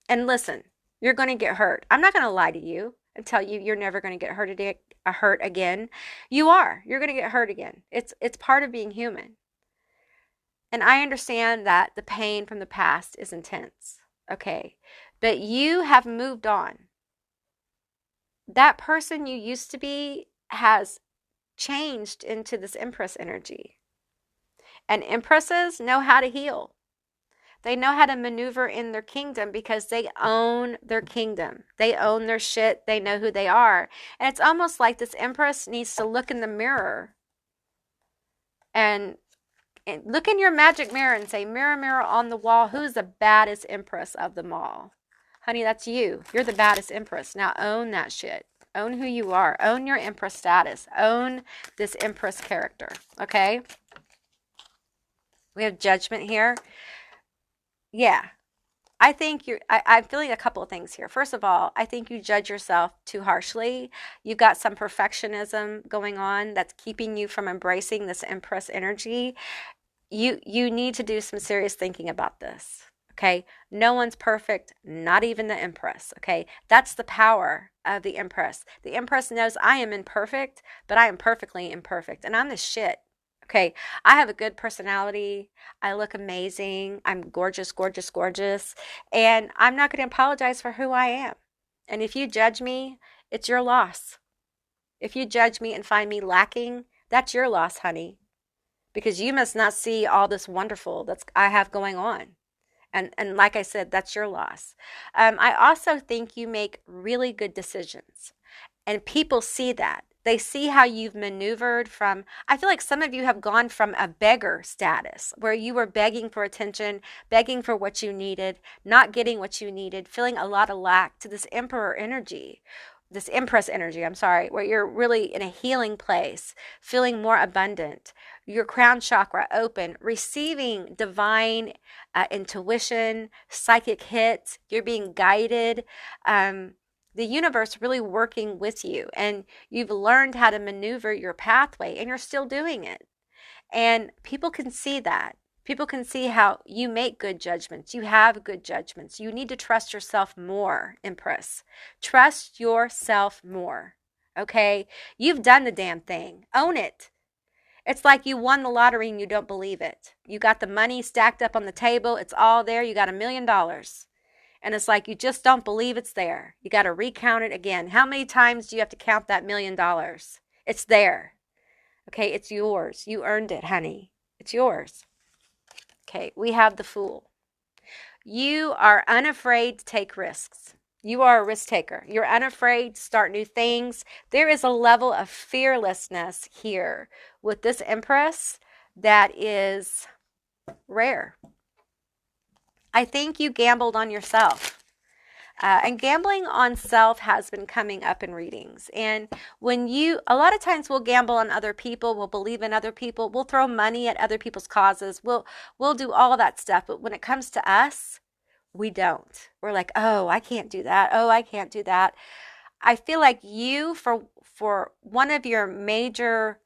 And listen, you're going to get hurt. I'm not going to lie to you and tell you you're never going to get hurt again. You are. You're going to get hurt again. It's part of being human. And I understand that the pain from the past is intense. Okay. But you have moved on. That person you used to be has changed into this Empress energy. And Empresses know how to heal. They know how to maneuver in their kingdom because they own their kingdom. They own their shit. They know who they are. And it's almost like this Empress needs to look in the mirror and look in your magic mirror and say, mirror, mirror on the wall, who's the baddest Empress of them all? Honey, that's you. You're the baddest Empress. Now own that shit. Own who you are. Own your Empress status. Own this Empress character. Okay? We have Judgment here. Yeah, I think I'm feeling a couple of things here. First of all, I think you judge yourself too harshly. You've got some perfectionism going on that's keeping you from embracing this Empress energy. You need to do some serious thinking about this, okay? No one's perfect, not even the Empress, okay? That's the power of the Empress. The Empress knows I am imperfect, but I am perfectly imperfect, and I'm the shit. Okay, I have a good personality. I look amazing. I'm gorgeous, gorgeous, gorgeous. And I'm not going to apologize for who I am. And if you judge me, it's your loss. If you judge me and find me lacking, that's your loss, honey. Because you must not see all this wonderful that I have going on. And like I said, that's your loss. I also think you make really good decisions. And people see that. They see how you've maneuvered from, I feel like some of you have gone from a beggar status where you were begging for attention, begging for what you needed, not getting what you needed, feeling a lot of lack, to this emperor energy, this empress energy, I'm sorry, where you're really in a healing place, feeling more abundant, your crown chakra open, receiving divine intuition, psychic hits, you're being guided. The universe really working with you, and you've learned how to maneuver your pathway, and you're still doing it. And people can see that. People can see how you make good judgments. You have good judgments. You need to trust yourself more, Empress. Trust yourself more. Okay? You've done the damn thing. Own it. It's like you won the lottery and you don't believe it. You got the money stacked up on the table. It's all there. You got $1 million. And it's like you just don't believe it's there. You got to recount it again. How many times do you have to count that $1 million? It's there. Okay, it's yours. You earned it, honey. It's yours. Okay, we have the Fool. You are unafraid to take risks. You are a risk taker. You're unafraid to start new things. There is a level of fearlessness here with this Empress that is rare. I think you gambled on yourself. And gambling on self has been coming up in readings. And when a lot of times we'll gamble on other people, we'll believe in other people, we'll throw money at other people's causes, we'll do all that stuff. But when it comes to us, we don't. We're like, oh, I can't do that. Oh, I can't do that. I feel like you, for one of your major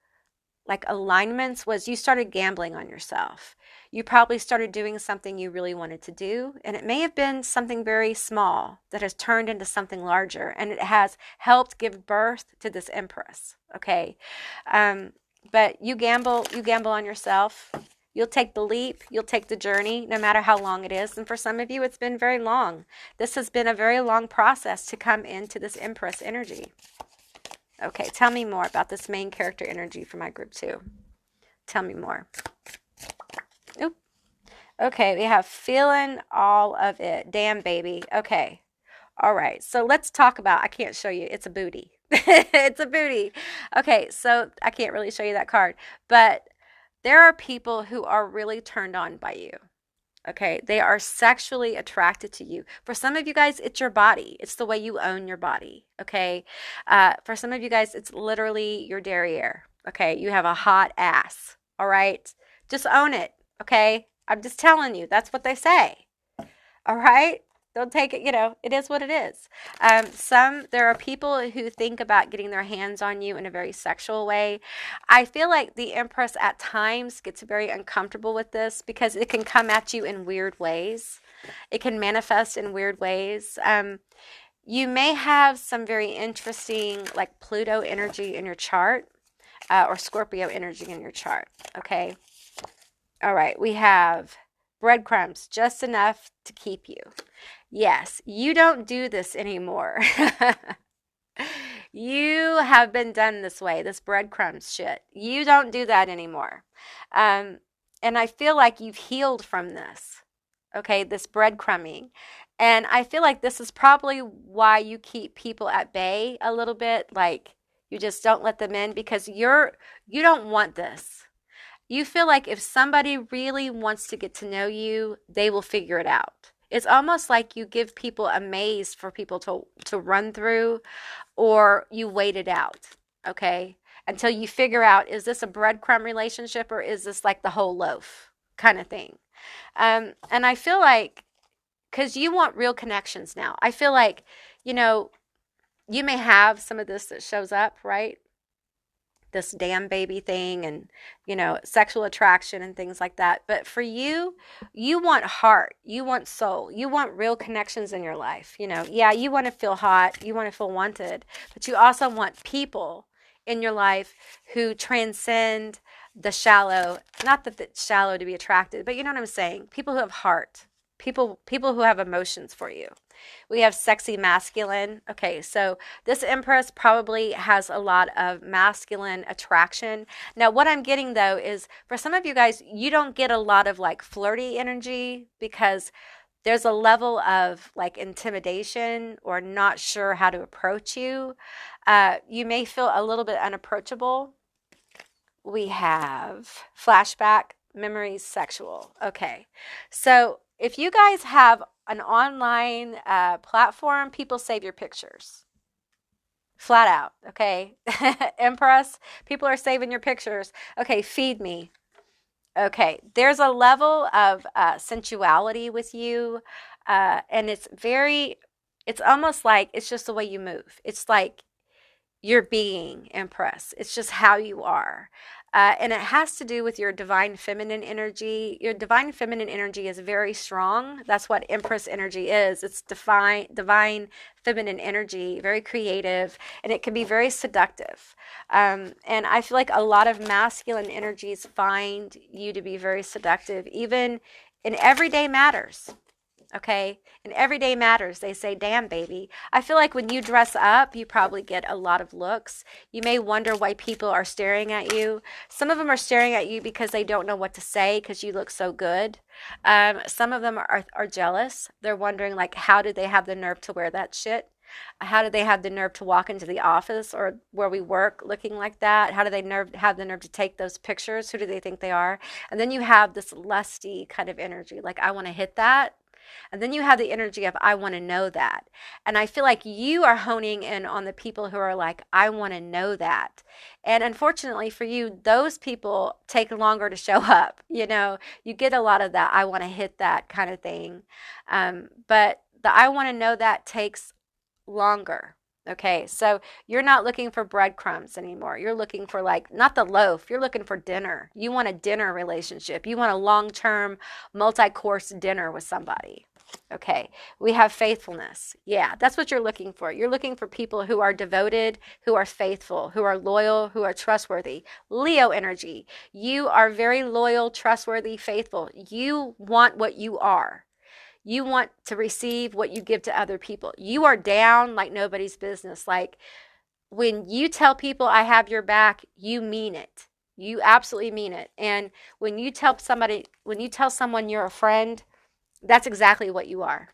alignments was you started gambling on yourself. You probably started doing something you really wanted to do, and it may have been something very small that has turned into something larger, and it has helped give birth to this Empress. Okay, but you gamble on yourself. You'll take the leap. You'll take the journey, no matter how long it is. And for some of you, it's been very long. This has been a very long process to come into this Empress energy. Okay, tell me more about this main character energy for my group 2. Tell me more. Oop. Okay, we have feeling all of it. Damn, baby. Okay. All right, so let's talk about, I can't show you. It's a booty. It's a booty. Okay, so I can't really show you that card. But there are people who are really turned on by you. Okay, they are sexually attracted to you. For some of you guys, it's your body. It's the way you own your body. Okay, for some of you guys, it's literally your derriere. Okay, you have a hot ass. All right, just own it. Okay, I'm just telling you, that's what they say. All right, don't take it. It is what it is. There are people who think about getting their hands on you in a very sexual way. I feel like the Empress at times gets very uncomfortable with this because it can come at you in weird ways. It can manifest in weird ways. You may have some very interesting Pluto energy in your chart or Scorpio energy in your chart. Okay. All right. We have breadcrumbs, just enough to keep you. Yes, you don't do this anymore. You have been done this way, this breadcrumbs shit. You don't do that anymore. And I feel like you've healed from this, okay, this breadcrumbing. And I feel like this is probably why you keep people at bay a little bit, you just don't let them in because you don't want this. You feel like if somebody really wants to get to know you, they will figure it out. It's almost like you give people a maze for people to run through, or you wait it out, okay, until you figure out, is this a breadcrumb relationship or is this the whole loaf kind of thing? And I feel like, because you want real connections now, I feel like, you may have some of this that shows up, right? This damn baby thing and, sexual attraction and things like that. But for you, you want heart, you want soul, you want real connections in your life. Yeah, you want to feel hot, you want to feel wanted, but you also want people in your life who transcend the shallow, not that it's shallow to be attracted, but you know what I'm saying? People who have heart, people who have emotions for you. We have sexy masculine. Okay, so this Empress probably has a lot of masculine attraction. Now, what I'm getting, though, is for some of you guys, you don't get a lot of flirty energy because there's a level of like intimidation or not sure how to approach you. You may feel a little bit unapproachable. We have flashback, memories, sexual. Okay. So if you guys have an online platform, people save your pictures. Flat out. Okay. Empress, people are saving your pictures. Okay. Feed me. Okay. There's a level of sensuality with you. And it's almost like it's just the way you move. It's like your being, Empress. It's just how you are. And it has to do with your divine feminine energy. Your divine feminine energy is very strong. That's what Empress energy is. It's divine feminine energy, very creative, and it can be very seductive. And I feel like a lot of masculine energies find you to be very seductive, even in everyday matters. Okay. In everyday matters, they say, damn, baby. I feel like when you dress up, you probably get a lot of looks. You may wonder why people are staring at you. Some of them are staring at you because they don't know what to say because you look so good. Some of them are jealous. They're wondering, like, how did they have the nerve to wear that shit? How did they have the nerve to walk into the office or where we work looking like that? How do they have the nerve to take those pictures? Who do they think they are? And then you have this lusty kind of energy, like, I want to hit that. And then you have the energy of, I want to know that. And I feel like you are honing in on the people who are like, I want to know that. And unfortunately for you, those people take longer to show up. You know, you get a lot of that, I want to hit that kind of thing. But the I want to know that takes longer. Okay, so you're not looking for breadcrumbs anymore. You're looking for, like, not the loaf, you're looking for dinner. You want a dinner relationship. You want a long-term, multi-course dinner with somebody. Okay, we have faithfulness. Yeah, that's what you're looking for. You're looking for people who are devoted, who are faithful, who are loyal, who are trustworthy. Leo energy. You are very loyal, trustworthy, faithful. You want what you are. You want to receive what you give to other people. You are down like nobody's business. Like, when you tell people I have your back, you mean it. You absolutely mean it. And when you tell someone you're a friend, that's exactly what you are.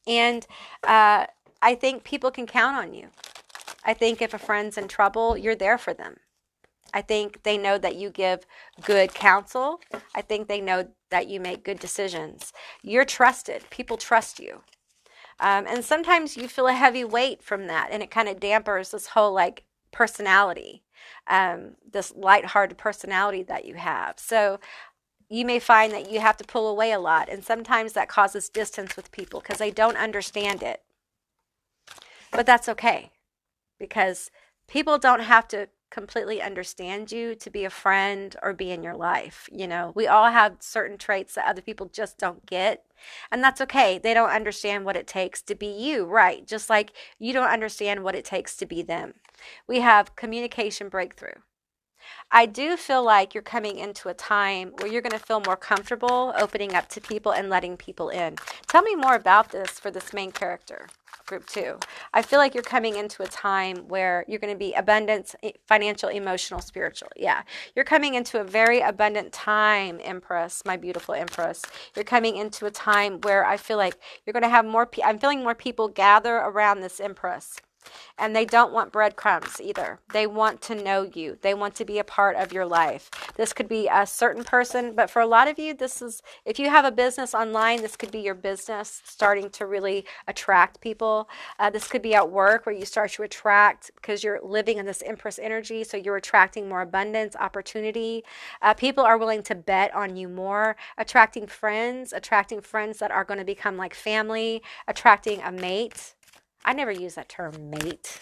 And I think people can count on you. I think if a friend's in trouble, you're there for them. I think they know that you give good counsel. I think they know that you make good decisions. You're trusted. People trust you. And sometimes you feel a heavy weight from that, and it kind of dampers this whole, like, personality, this lighthearted personality that you have. So you may find that you have to pull away a lot, and sometimes that causes distance with people because they don't understand it. But that's okay, because people don't have to completely understand you to be a friend or be in your life. You know, we all have certain traits that other people just don't get, and that's okay. They don't understand what it takes to be you, right? Just like you don't understand what it takes to be them. We have communication breakthrough. I do feel like you're coming into a time where you're going to feel more comfortable opening up to people and letting people in. Tell me more about this for this main character, group 2. I feel like you're coming into a time where you're going to be abundant, financial, emotional, spiritual. Yeah. You're coming into a very abundant time, Empress, my beautiful Empress. You're coming into a time where I feel like you're going to have more, I'm feeling more people gather around this Empress. And they don't want breadcrumbs either. They want to know you. They want to be a part of your life. This could be a certain person, but for a lot of you, this is, if you have a business online, this could be your business starting to really attract people. This could be at work where you start to attract because you're living in this Empress energy, so you're attracting more abundance, opportunity. People are willing to bet on you more. Attracting friends that are going to become like family, attracting a mate. I never use that term, mate.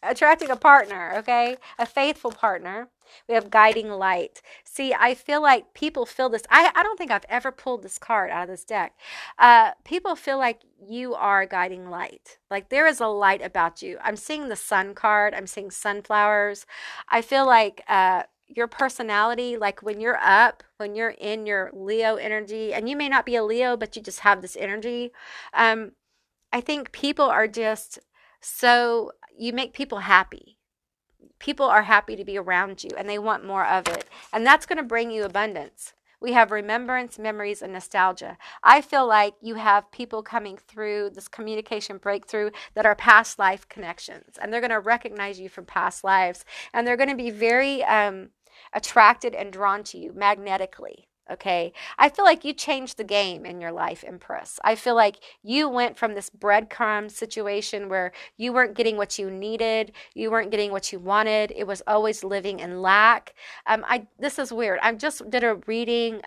Attracting a partner, okay? A faithful partner. We have guiding light. See, I feel like people feel this. I don't think I've ever pulled this card out of this deck. People feel like you are guiding light. Like there is a light about you. I'm seeing the sun card. I'm seeing sunflowers. I feel like your personality, like when you're up, when you're in your Leo energy, and you may not be a Leo, but you just have this energy, I think people are just so, you make people happy. People are happy to be around you and they want more of it. And that's going to bring you abundance. We have remembrance, memories, and nostalgia. I feel like you have people coming through this communication breakthrough that are past life connections, and they're going to recognize you from past lives, and they're going to be very attracted and drawn to you magnetically. Okay, I feel like you changed the game in your life, Empress. I feel like you went from this breadcrumb situation where you weren't getting what you needed, you weren't getting what you wanted. It was always living in lack. This is weird. I just did a reading.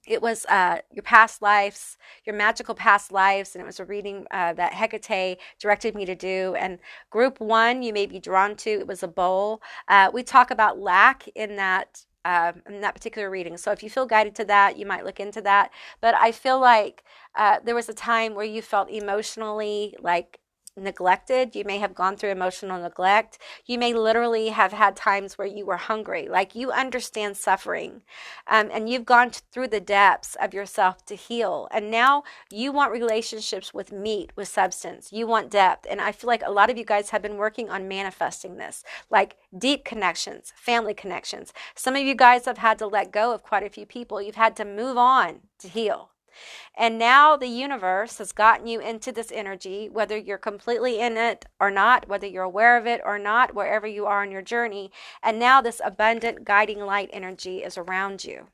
It was your past lives, your magical past lives, and it was a reading that Hecate directed me to do. And group 1, you may be drawn to. It was a bowl. We talk about lack in that particular reading. So if you feel guided to that, you might look into that. But I feel like there was a time where you felt emotionally like neglected. You may have gone through emotional neglect. You may literally have had times where you were hungry. Like, you understand suffering, and you've gone through the depths of yourself to heal. And now you want relationships with meat, with substance. You want depth. And I feel like a lot of you guys have been working on manifesting this, like deep connections, family connections. Some of you guys have had to let go of quite a few people. You've had to move on to heal. And now the universe has gotten you into this energy, whether you're completely in it or not, whether you're aware of it or not, wherever you are on your journey. And now this abundant guiding light energy is around you.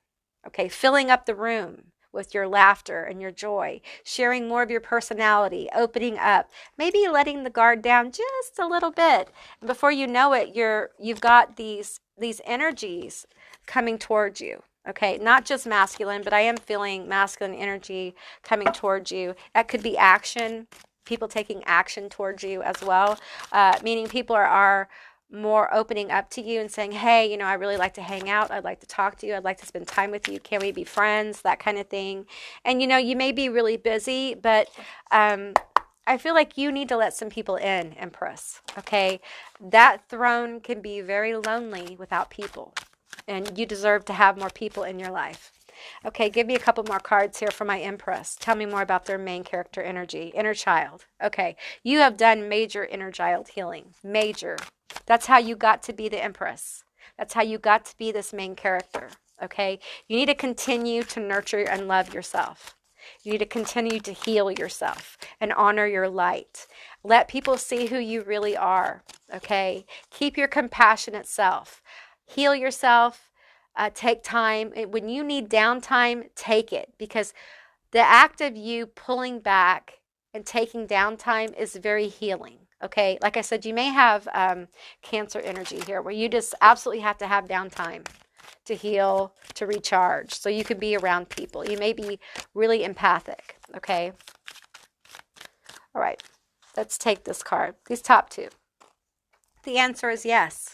Okay, filling up the room with your laughter and your joy, sharing more of your personality, opening up, maybe letting the guard down just a little bit. And before you know it, you've got these energies coming towards you. Okay, not just masculine, but I am feeling masculine energy coming towards you. That could be action, people taking action towards you as well, meaning people are more opening up to you and saying, hey, I really like to hang out. I'd like to talk to you. I'd like to spend time with you. Can we be friends? That kind of thing. And, you may be really busy, but I feel like you need to let some people in, Empress. Okay, that throne can be very lonely without people. And you deserve to have more people in your life. Okay, give me a couple more cards here for my Empress. Tell me more about their main character energy. Inner child. Okay, you have done major inner child healing. Major. That's how you got to be the Empress. That's how you got to be this main character. Okay, you need to continue to nurture and love yourself. You need to continue to heal yourself and honor your light. Let people see who you really are. Okay, keep your compassionate self. Heal yourself, take time. When you need downtime, take it, because the act of you pulling back and taking downtime is very healing. Okay, like I said, you may have Cancer energy here where you just absolutely have to have downtime to heal, to recharge, so you can be around people. You may be really empathic. Okay, all right, let's take this card, these top 2. The answer is yes.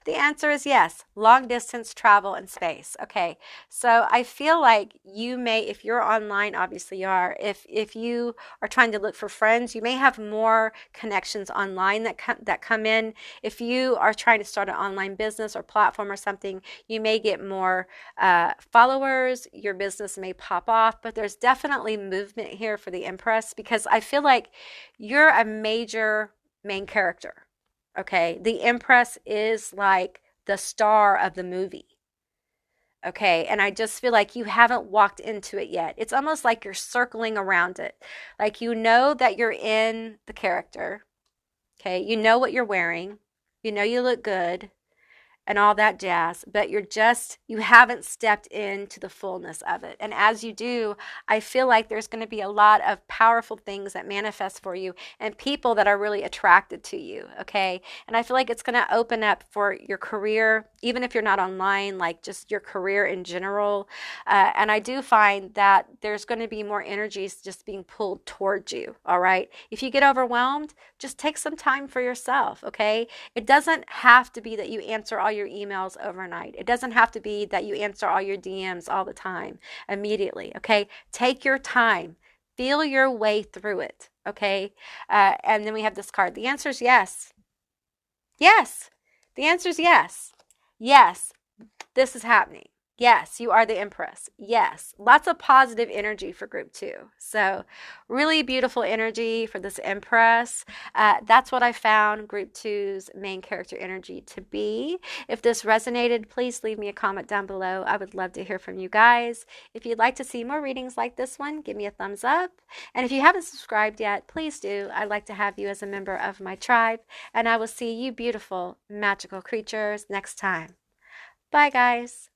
The answer is yes. Long distance travel and space. Okay. So I feel like you may, if you're online, obviously you are, if you are trying to look for friends, you may have more connections online that come in. If you are trying to start an online business or platform or something, you may get more followers. Your business may pop off, but there's definitely movement here for the Empress, because I feel like you're a major main character. Okay, the Empress is like the star of the movie. Okay, and I just feel like you haven't walked into it yet. It's almost like you're circling around it. Like, you know that you're in the character. Okay, you know what you're wearing. You know you look good and all that jazz, but you haven't stepped into the fullness of it. And as you do, I feel like there's going to be a lot of powerful things that manifest for you and people that are really attracted to you, okay? And I feel like it's going to open up for your career, even if you're not online, like just your career in general. And I do find that there's going to be more energies just being pulled towards you, all right? If you get overwhelmed, just take some time for yourself, okay? It doesn't have to be that you answer all your emails overnight. It doesn't have to be that you answer all your DMs all the time, immediately, okay? Take your time. Feel your way through it, okay? And then we have this card. The answer is yes. Yes. The answer is yes. Yes, this is happening. Yes, you are the Empress. Yes, lots of positive energy for group 2. So really beautiful energy for this Empress. That's what I found group 2's main character energy to be. If this resonated, please leave me a comment down below. I would love to hear from you guys. If you'd like to see more readings like this one, give me a thumbs up. And if you haven't subscribed yet, please do. I'd like to have you as a member of my tribe. And I will see you beautiful, magical creatures next time. Bye, guys.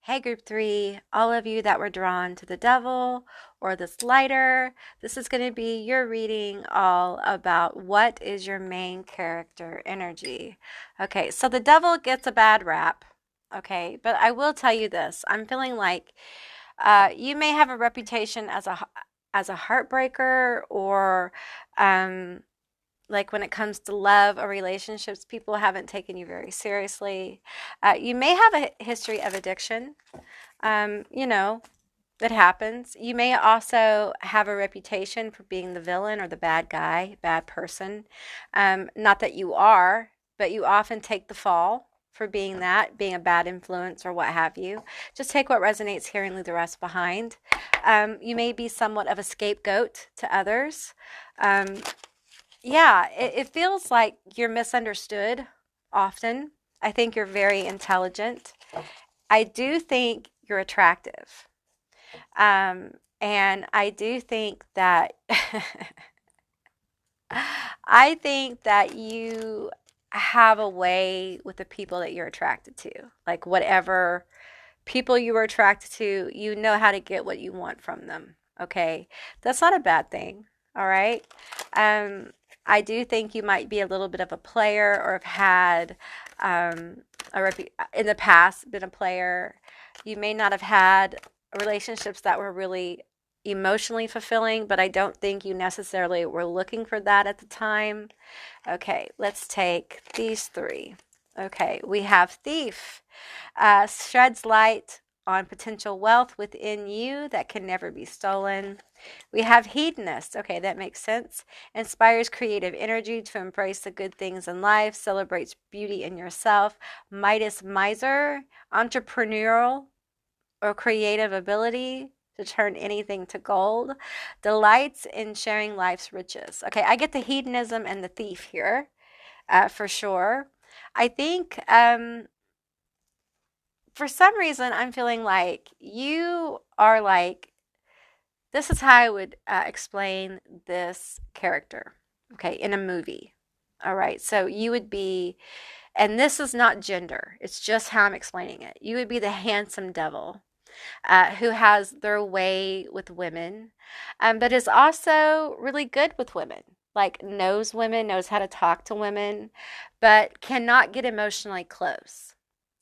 Hey, group 3, all of you that were drawn to the devil or this lighter, this is going to be your reading all about what is your main character energy. Okay, so the devil gets a bad rap, okay, but I will tell you this. I'm feeling like you may have a reputation as a heartbreaker, or like when it comes to love or relationships, people haven't taken you very seriously. You may have a history of addiction. You know, that happens. You may also have a reputation for being the villain or the bad guy, bad person. Not that you are, but you often take the fall for being that, being a bad influence or what have you. Just take what resonates here and leave the rest behind. You may be somewhat of a scapegoat to others. Yeah, it feels like you're misunderstood often. I think you're very intelligent. I do think you're attractive. And I do think that I think that you have a way with the people that you're attracted to. Like whatever people you are attracted to, you know how to get what you want from them. Okay? That's not a bad thing. All right? I do think you might be a little bit of a player, or have had in the past been a player. You may not have had relationships that were really emotionally fulfilling, but I don't think you necessarily were looking for that at the time. Okay, let's take these 3. Okay, we have Thief. Sheds light on potential wealth within you that can never be stolen. We have Hedonist. Okay, that makes sense. Inspires creative energy to embrace the good things in life, celebrates beauty in yourself. Midas, Miser, entrepreneurial or creative ability to turn anything to gold. Delights in sharing life's riches. Okay, I get the hedonism and the thief here for sure. I think for some reason, I'm feeling like you are like, this is how I would explain this character, okay, in a movie. All right, so you would be, and this is not gender, it's just how I'm explaining it. You would be the handsome devil who has their way with women, but is also really good with women. Like knows women, knows how to talk to women, but cannot get emotionally close.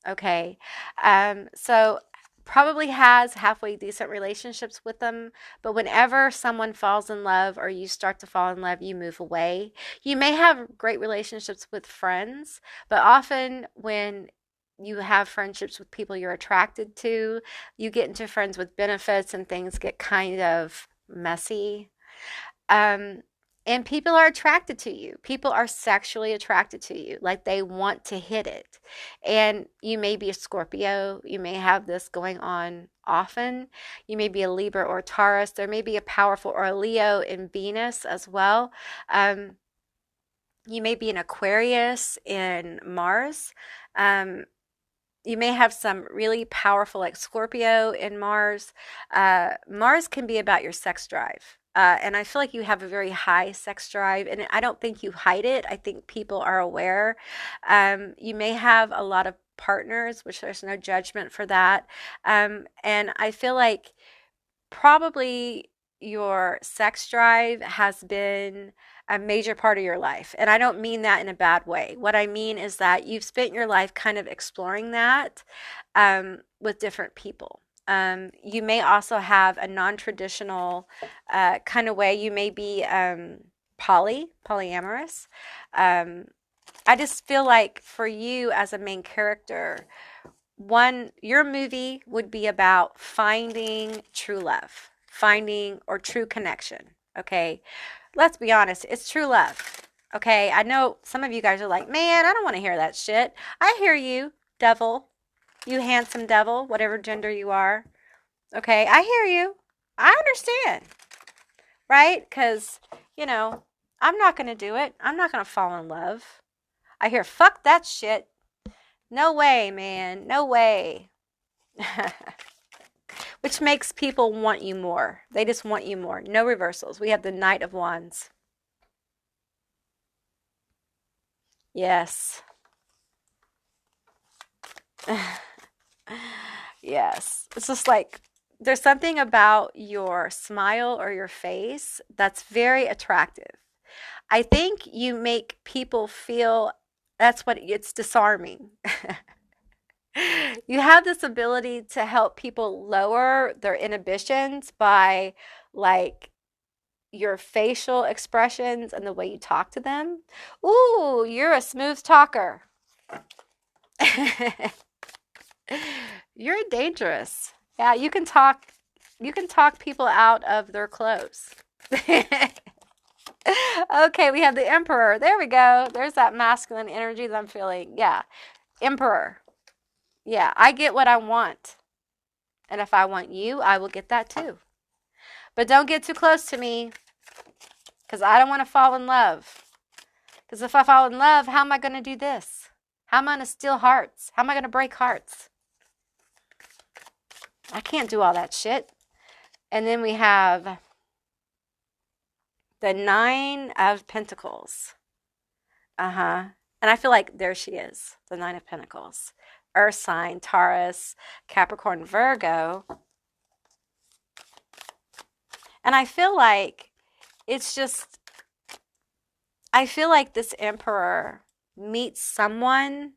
Okay, so probably has halfway decent relationships with them, but whenever someone falls in love or you start to fall in love, you move away. You may have great relationships with friends, but often when you have friendships with people you're attracted to, you get into friends with benefits and things get kind of messy. And people are attracted to you. People are sexually attracted to you. Like they want to hit it. And you may be a Scorpio. You may have this going on often. You may be a Libra or Taurus. There may be a powerful, or a Leo in Venus as well. You may be an Aquarius in Mars. You may have some really powerful, like Scorpio in Mars. Mars can be about your sex drive. And I feel like you have a very high sex drive, and I don't think you hide it. I think people are aware. You may have a lot of partners, which there's no judgment for that. And I feel like probably your sex drive has been a major part of your life. And I don't mean that in a bad way. What I mean is that you've spent your life kind of exploring that with different people. You may also have a non-traditional kind of way. You may be polyamorous. I just feel like for you as a main character, your movie would be about finding true love, finding or true connection. Okay, let's be honest, it's true love. Okay, I know some of you guys are like, man, I don't want to hear that shit. I hear you, devil. You handsome devil, whatever gender you are. Okay, I hear you. I understand. Right? Because, you know, I'm not going to do it. I'm not going to fall in love. I hear, fuck that shit. No way, man. No way. Which makes people want you more. They just want you more. No reversals. We have the Knight of Wands. Yes. Yes. It's just like there's something about your smile or your face that's very attractive. I think you make people feel that's what it's disarming. You have this ability to help people lower their inhibitions by like your facial expressions and the way you talk to them. Ooh, you're a smooth talker. You're dangerous. Yeah, you can talk people out of their clothes. Okay, we have the Emperor. There we go. There's that masculine energy that I'm feeling. Yeah. Emperor. Yeah, I get what I want. And if I want you, I will get that too. But don't get too close to me because I don't want to fall in love. Because if I fall in love, how am I going to do this? How am I going to steal hearts? How am I going to break hearts? I can't do all that shit. And then we have the Nine of Pentacles. And I feel like there she is, the Nine of Pentacles. Earth sign, Taurus, Capricorn, Virgo. And I feel like it's just, I feel like this Emperor meets someone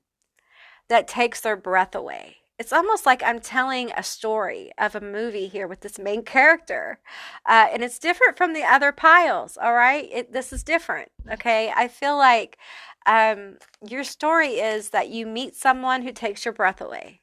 that takes their breath away. It's almost like I'm telling a story of a movie here with this main character. And it's different from the other piles, all right? This is different, okay? I feel like your story is that you meet someone who takes your breath away.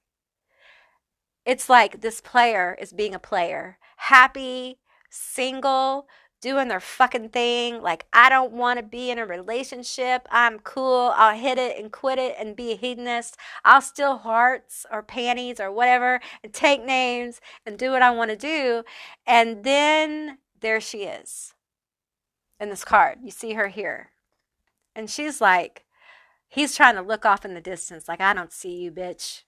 It's like this player is being a player. Happy, single, doing their fucking thing. Like, I don't want to be in a relationship. I'm cool. I'll hit it and quit it and be a hedonist. I'll steal hearts or panties or whatever and take names and do what I want to do. And then there she is in this card. You see her here. And she's like, he's trying to look off in the distance like, I don't see you, bitch.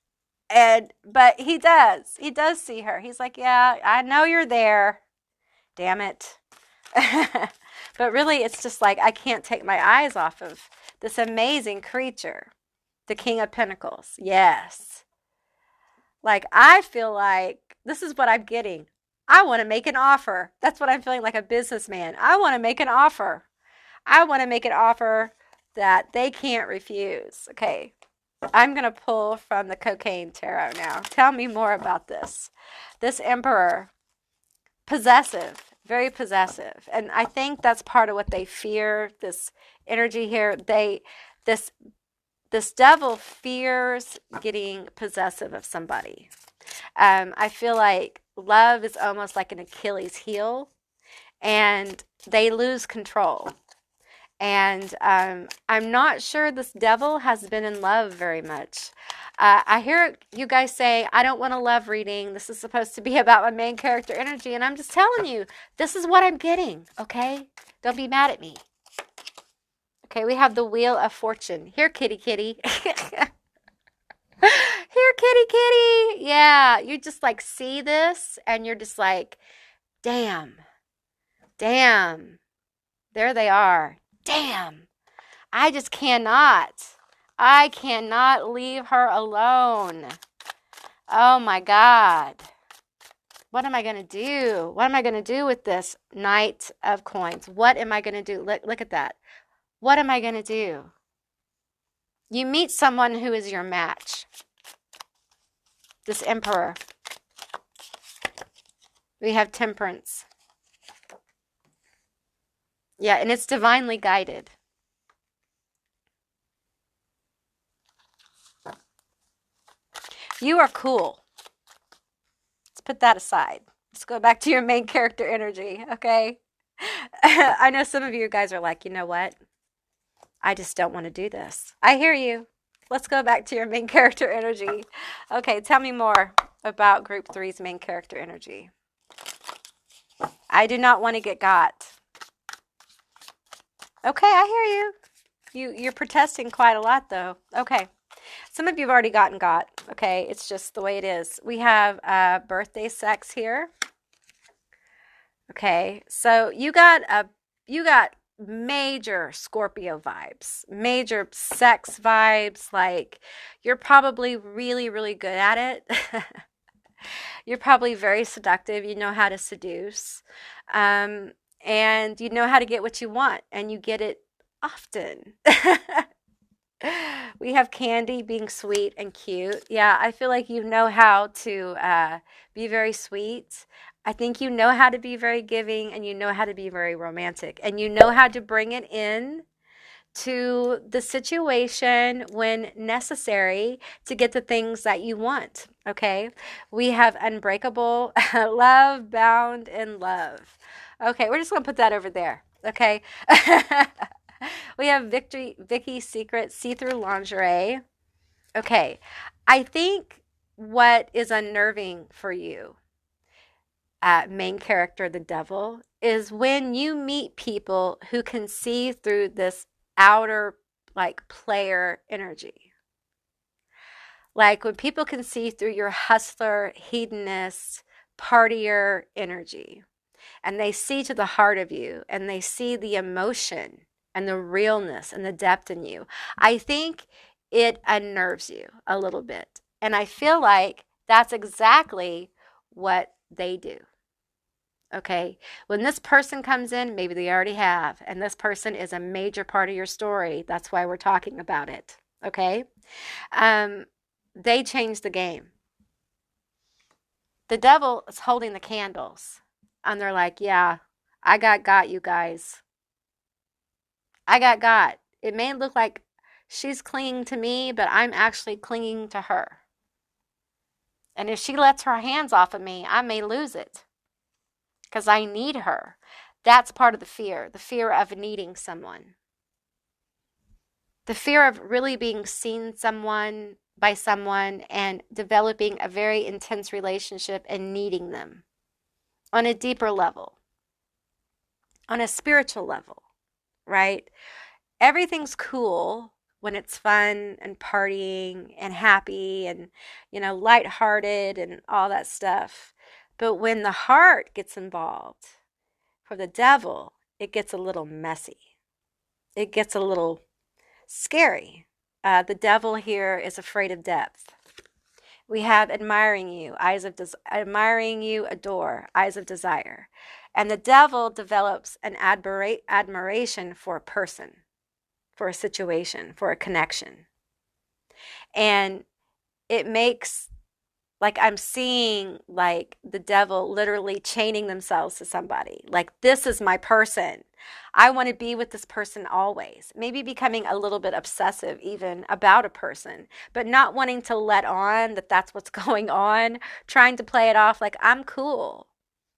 But he does. He does see her. He's like, yeah, I know you're there. Damn it. But really, it's just like I can't take my eyes off of this amazing creature, the King of Pentacles. Yes. Like, I feel like this is what I'm getting. I want to make an offer. That's what I'm feeling like a businessman. I want to make an offer. I want to make an offer that they can't refuse. Okay. I'm going to pull from the Cocaine Tarot now. Tell me more about this. This Emperor, possessive. Very possessive. And I think that's part of what they fear, this energy here. This devil fears getting possessive of somebody. I feel like love is almost like an Achilles heel, and they lose control. And I'm not sure this devil has been in love very much. I hear you guys say, I don't want a love reading. This is supposed to be about my main character energy. And I'm just telling you, this is what I'm getting, okay? Don't be mad at me. Okay, we have the Wheel of Fortune. Here, kitty, kitty. Here, kitty, kitty. Yeah, you just like see this and you're just like, damn. Damn. There they are. Damn. I just cannot. I cannot leave her alone. Oh my God. What am I going to do? What am I going to do with this Knight of Coins? What am I going to do? Look at that. What am I going to do? You meet someone who is your match. This Emperor. We have Temperance. Yeah, and it's divinely guided. You are cool. Let's put that aside. Let's go back to your main character energy, okay? I know some of you guys are like, you know what? I just don't want to do this. I hear you. let's go back to your main character energy. Okay, tell me more about group 3's main character energy. I do not want to get got. Okay, I hear you. You're protesting quite a lot, though. Okay. Some of you have already gotten got. Okay, it's just the way it is. We have birthday sex here. Okay, so you got major Scorpio vibes, major sex vibes. Like, you're probably really, really good at it. You're probably very seductive. You know how to seduce. And you know how to get what you want, and you get it often. We have Candy being sweet and cute. Yeah, I feel like you know how to be very sweet. I think you know how to be very giving, and you know how to be very romantic, and you know how to bring it in to the situation when necessary to get the things that you want. Okay, we have unbreakable, love, bound in love. Okay, we're just gonna put that over there. Okay. We have Vicky's Secret see-through lingerie. Okay, I think what is unnerving for you, main character, the devil, is when you meet people who can see through this outer, like, player energy. Like when people can see through your hustler, hedonist, partier energy, and they see to the heart of you, and they see the emotion and the realness and the depth in you. I think it unnerves you a little bit. And I feel like that's exactly what they do. Okay? When this person comes in, maybe they already have, and this person is a major part of your story. That's why we're talking about it. Okay? They change the game. The devil is holding the candles, and they're like, yeah, I got you guys. I got. It may look like she's clinging to me, but I'm actually clinging to her. And if she lets her hands off of me, I may lose it because I need her. That's part of the fear of needing someone. The fear of really being seen by someone and developing a very intense relationship and needing them on a deeper level, on a spiritual level. Right? Everything's cool when it's fun and partying and happy and, lighthearted and all that stuff. But when the heart gets involved, for the devil, it gets a little messy. It gets a little scary. The devil here is afraid of depth. We have admiring you, admiring you, adore, eyes of desire. And the devil develops an admiration for a person, for a situation, for a connection. And it makes, like, I'm seeing, like, the devil literally chaining themselves to somebody. Like, this is my person. I want to be with this person always. Maybe becoming a little bit obsessive even about a person, but not wanting to let on that that's what's going on, trying to play it off like I'm cool.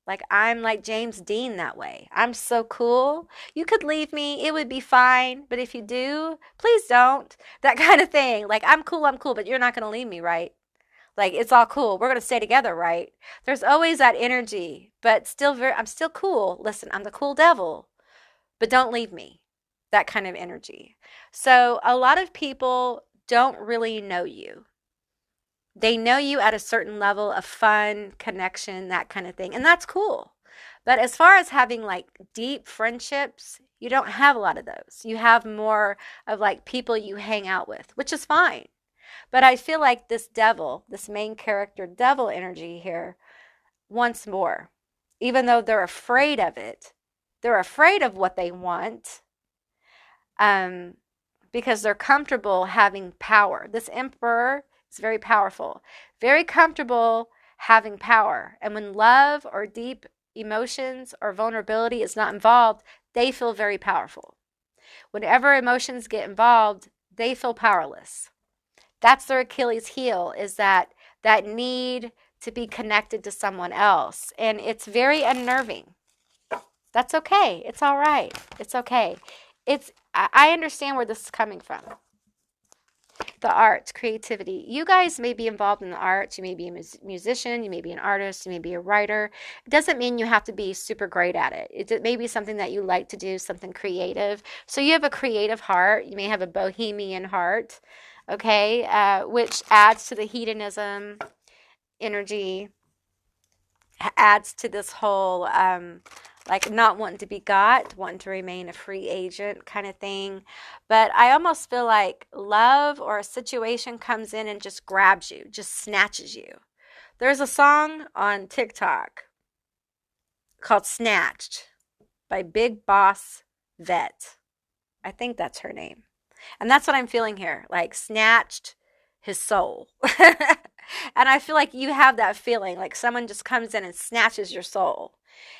Like, I'm like James Dean that way. I'm so cool. You could leave me. It would be fine. But if you do, please don't. That kind of thing. Like, I'm cool, but you're not going to leave me, right? Like, it's all cool. We're going to stay together, right? There's always that energy, but I'm still cool. Listen, I'm the cool devil, but don't leave me. That kind of energy. So a lot of people don't really know you. They know you at a certain level of fun, connection, that kind of thing. And that's cool. But as far as having like deep friendships, you don't have a lot of those. You have more of like people you hang out with, which is fine. But I feel like this devil, this main character devil energy here, wants more. Even though they're afraid of it, they're afraid of what they want, because they're comfortable having power. This emperor is very powerful, very comfortable having power. And when love or deep emotions or vulnerability is not involved, they feel very powerful. Whenever emotions get involved, they feel powerless. That's their Achilles heel, is that need to be connected to someone else. And it's very unnerving. That's okay. It's all right. It's okay. I understand where this is coming from. the arts, creativity. You guys may be involved in the arts. You may be a musician. You may be an artist. You may be a writer. It doesn't mean you have to be super great at it. It may be something that you like to do, something creative. So you have a creative heart. You may have a bohemian heart, okay, which adds to the hedonism energy, adds to this whole like not wanting to be got, wanting to remain a free agent kind of thing. But I almost feel like love or a situation comes in and just grabs you, just snatches you. There's a song on TikTok called Snatched by Big Boss Vet. I think that's her name. And that's what I'm feeling here, like snatched his soul. And I feel like you have that feeling, like someone just comes in and snatches your soul.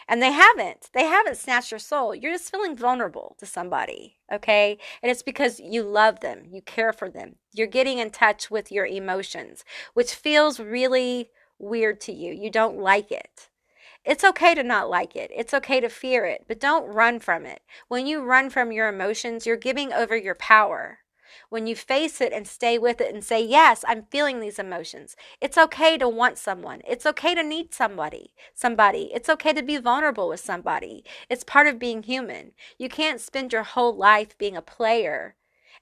And they haven't snatched your soul. You're just feeling vulnerable to somebody, okay? And it's because you love them, you care for them. You're getting in touch with your emotions, which feels really weird to you. You don't like it. It's okay to not like it. It's okay to fear it, but don't run from it. When you run from your emotions, you're giving over your power. When you face it and stay with it and say, yes, I'm feeling these emotions. It's okay to want someone. It's okay to need somebody. It's okay to be vulnerable with somebody. It's part of being human. You can't spend your whole life being a player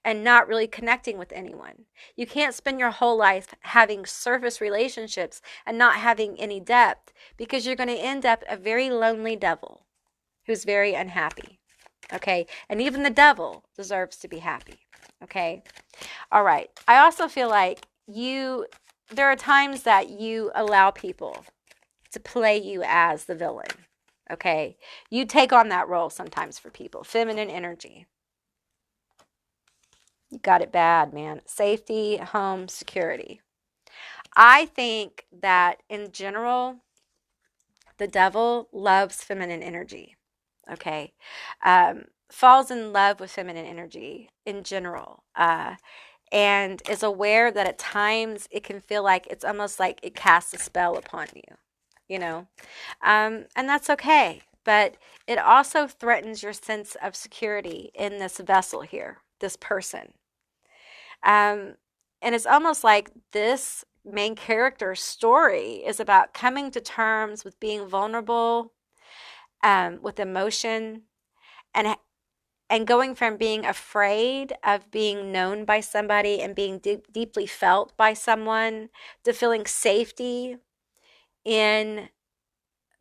and not really connecting with anyone. You can't spend your whole life having surface relationships and not having any depth, because you're going to end up a very lonely devil who's very unhappy. Okay? And even the devil deserves to be happy. Okay? All right. I also feel like there are times that you allow people to play you as the villain. Okay? You take on that role sometimes for people. Feminine energy. You got it bad, man. Safety, home, security. I think that in general, the devil loves feminine energy. Okay? Falls in love with feminine energy in general, and is aware that at times it can feel like it's almost like it casts a spell upon you, you know, and that's okay. But it also threatens your sense of security in this vessel here, this person. And it's almost like this main character's story is about coming to terms with being vulnerable, with emotion, and going from being afraid of being known by somebody and being deeply felt by someone to feeling safety in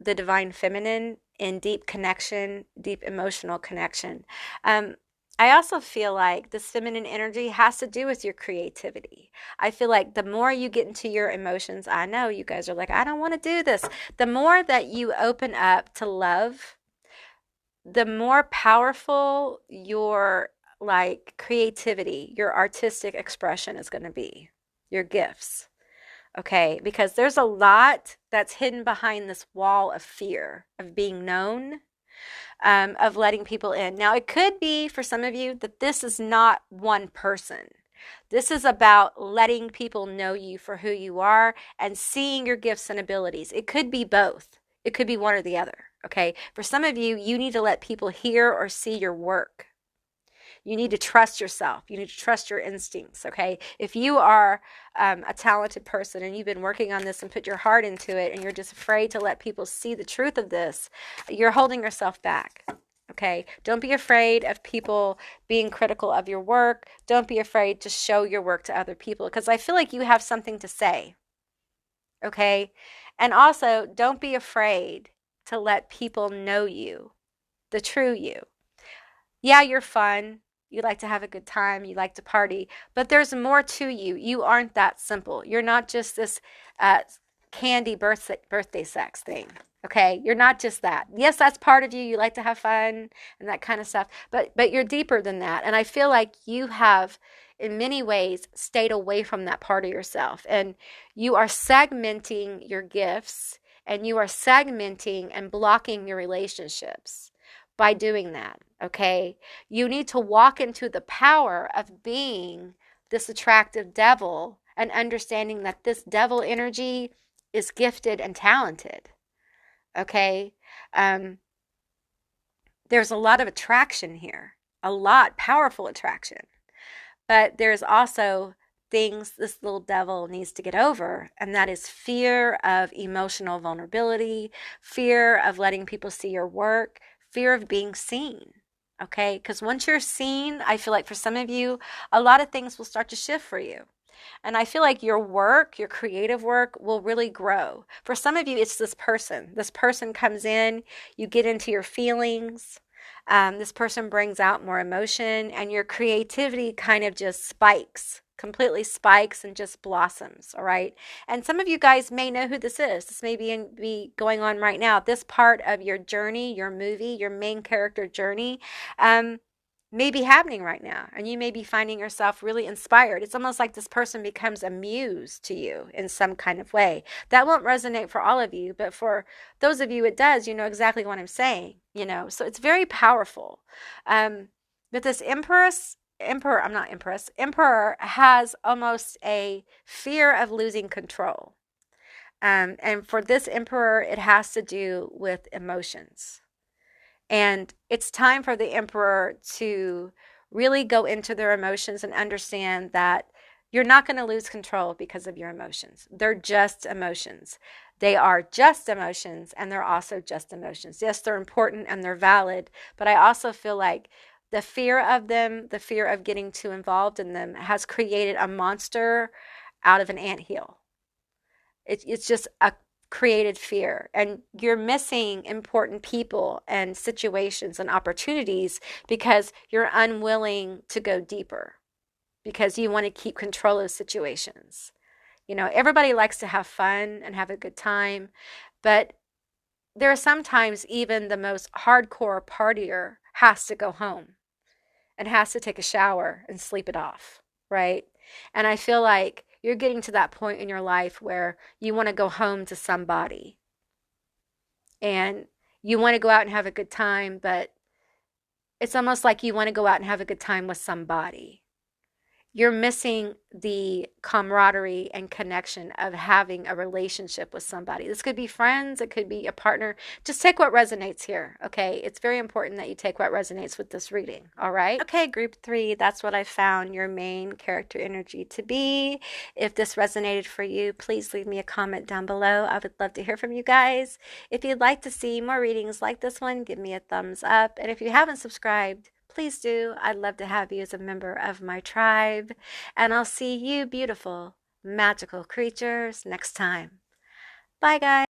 the divine feminine, in deep connection, deep emotional connection. I also feel like this feminine energy has to do with your creativity. I feel like the more you get into your emotions, I know you guys are like, I don't want to do this. The more that you open up to love, the more powerful your like creativity, your artistic expression is going to be, your gifts. Okay, because there's a lot that's hidden behind this wall of fear of being known, of letting people in. Now, it could be for some of you that this is not one person. This is about letting people know you for who you are and seeing your gifts and abilities. It could be both. It could be one or the other. Okay, for some of you, you need to let people hear or see your work. You need to trust yourself. You need to trust your instincts, okay? If you are a talented person and you've been working on this and put your heart into it and you're just afraid to let people see the truth of this, you're holding yourself back, okay? Don't be afraid of people being critical of your work. Don't be afraid to show your work to other people, because I feel like you have something to say, okay? And also, don't be afraid to let people know you, the true you. Yeah, you're fun. You like to have a good time. You like to party. But there's more to you. You aren't that simple. You're not just this candy birthday sex thing. Okay? You're not just that. Yes, that's part of you. You like to have fun and that kind of stuff. But you're deeper than that. And I feel like you have, in many ways, stayed away from that part of yourself. And you are segmenting your gifts, and you are segmenting and blocking your relationships by doing that, okay? You need to walk into the power of being this attractive devil and understanding that this devil energy is gifted and talented, okay? There's a lot of attraction here, a lot, powerful attraction. But there's also things this little devil needs to get over, and that is fear of emotional vulnerability, fear of letting people see your work, fear of being seen. Okay, because once you're seen, I feel like for some of you, a lot of things will start to shift for you. And I feel like your work, your creative work, will really grow. For some of you, it's this person. This person comes in, you get into your feelings. This person brings out more emotion, and your creativity kind of just spikes, completely spikes and just blossoms. All right. And some of you guys may know who this is. This may be going on right now. This part of your journey, your movie, your main character journey, may be happening right now, and you may be finding yourself really inspired. It's almost like this person becomes a muse to you in some kind of way. That won't resonate for all of you, but for those of you it does. You know exactly what I'm saying, so it's very powerful. But this emperor has almost a fear of losing control. And for this emperor, it has to do with emotions. And it's time for the emperor to really go into their emotions and understand that you're not going to lose control because of your emotions. They're just emotions. They are just emotions, and they're also just emotions. Yes, they're important and they're valid, but I also feel like the fear of them, the fear of getting too involved in them, has created a monster out of an anthill. It's just a created fear, and you're missing important people and situations and opportunities because you're unwilling to go deeper, because you want to keep control of situations. Everybody likes to have fun and have a good time, but there are sometimes even the most hardcore partier has to go home and has to take a shower and sleep it off, right? And I feel like you're getting to that point in your life where you want to go home to somebody, and you want to go out and have a good time, but it's almost like you want to go out and have a good time with somebody. You're missing the camaraderie and connection of having a relationship with somebody. This could be friends, it could be a partner. Just take what resonates here, okay? It's very important that you take what resonates with this reading, all right? Okay, group 3, that's what I found your main character energy to be. If this resonated for you, please leave me a comment down below. I would love to hear from you guys. If you'd like to see more readings like this one, give me a thumbs up. And if you haven't subscribed, please do. I'd love to have you as a member of my tribe. And I'll see you beautiful, magical creatures next time. Bye, guys.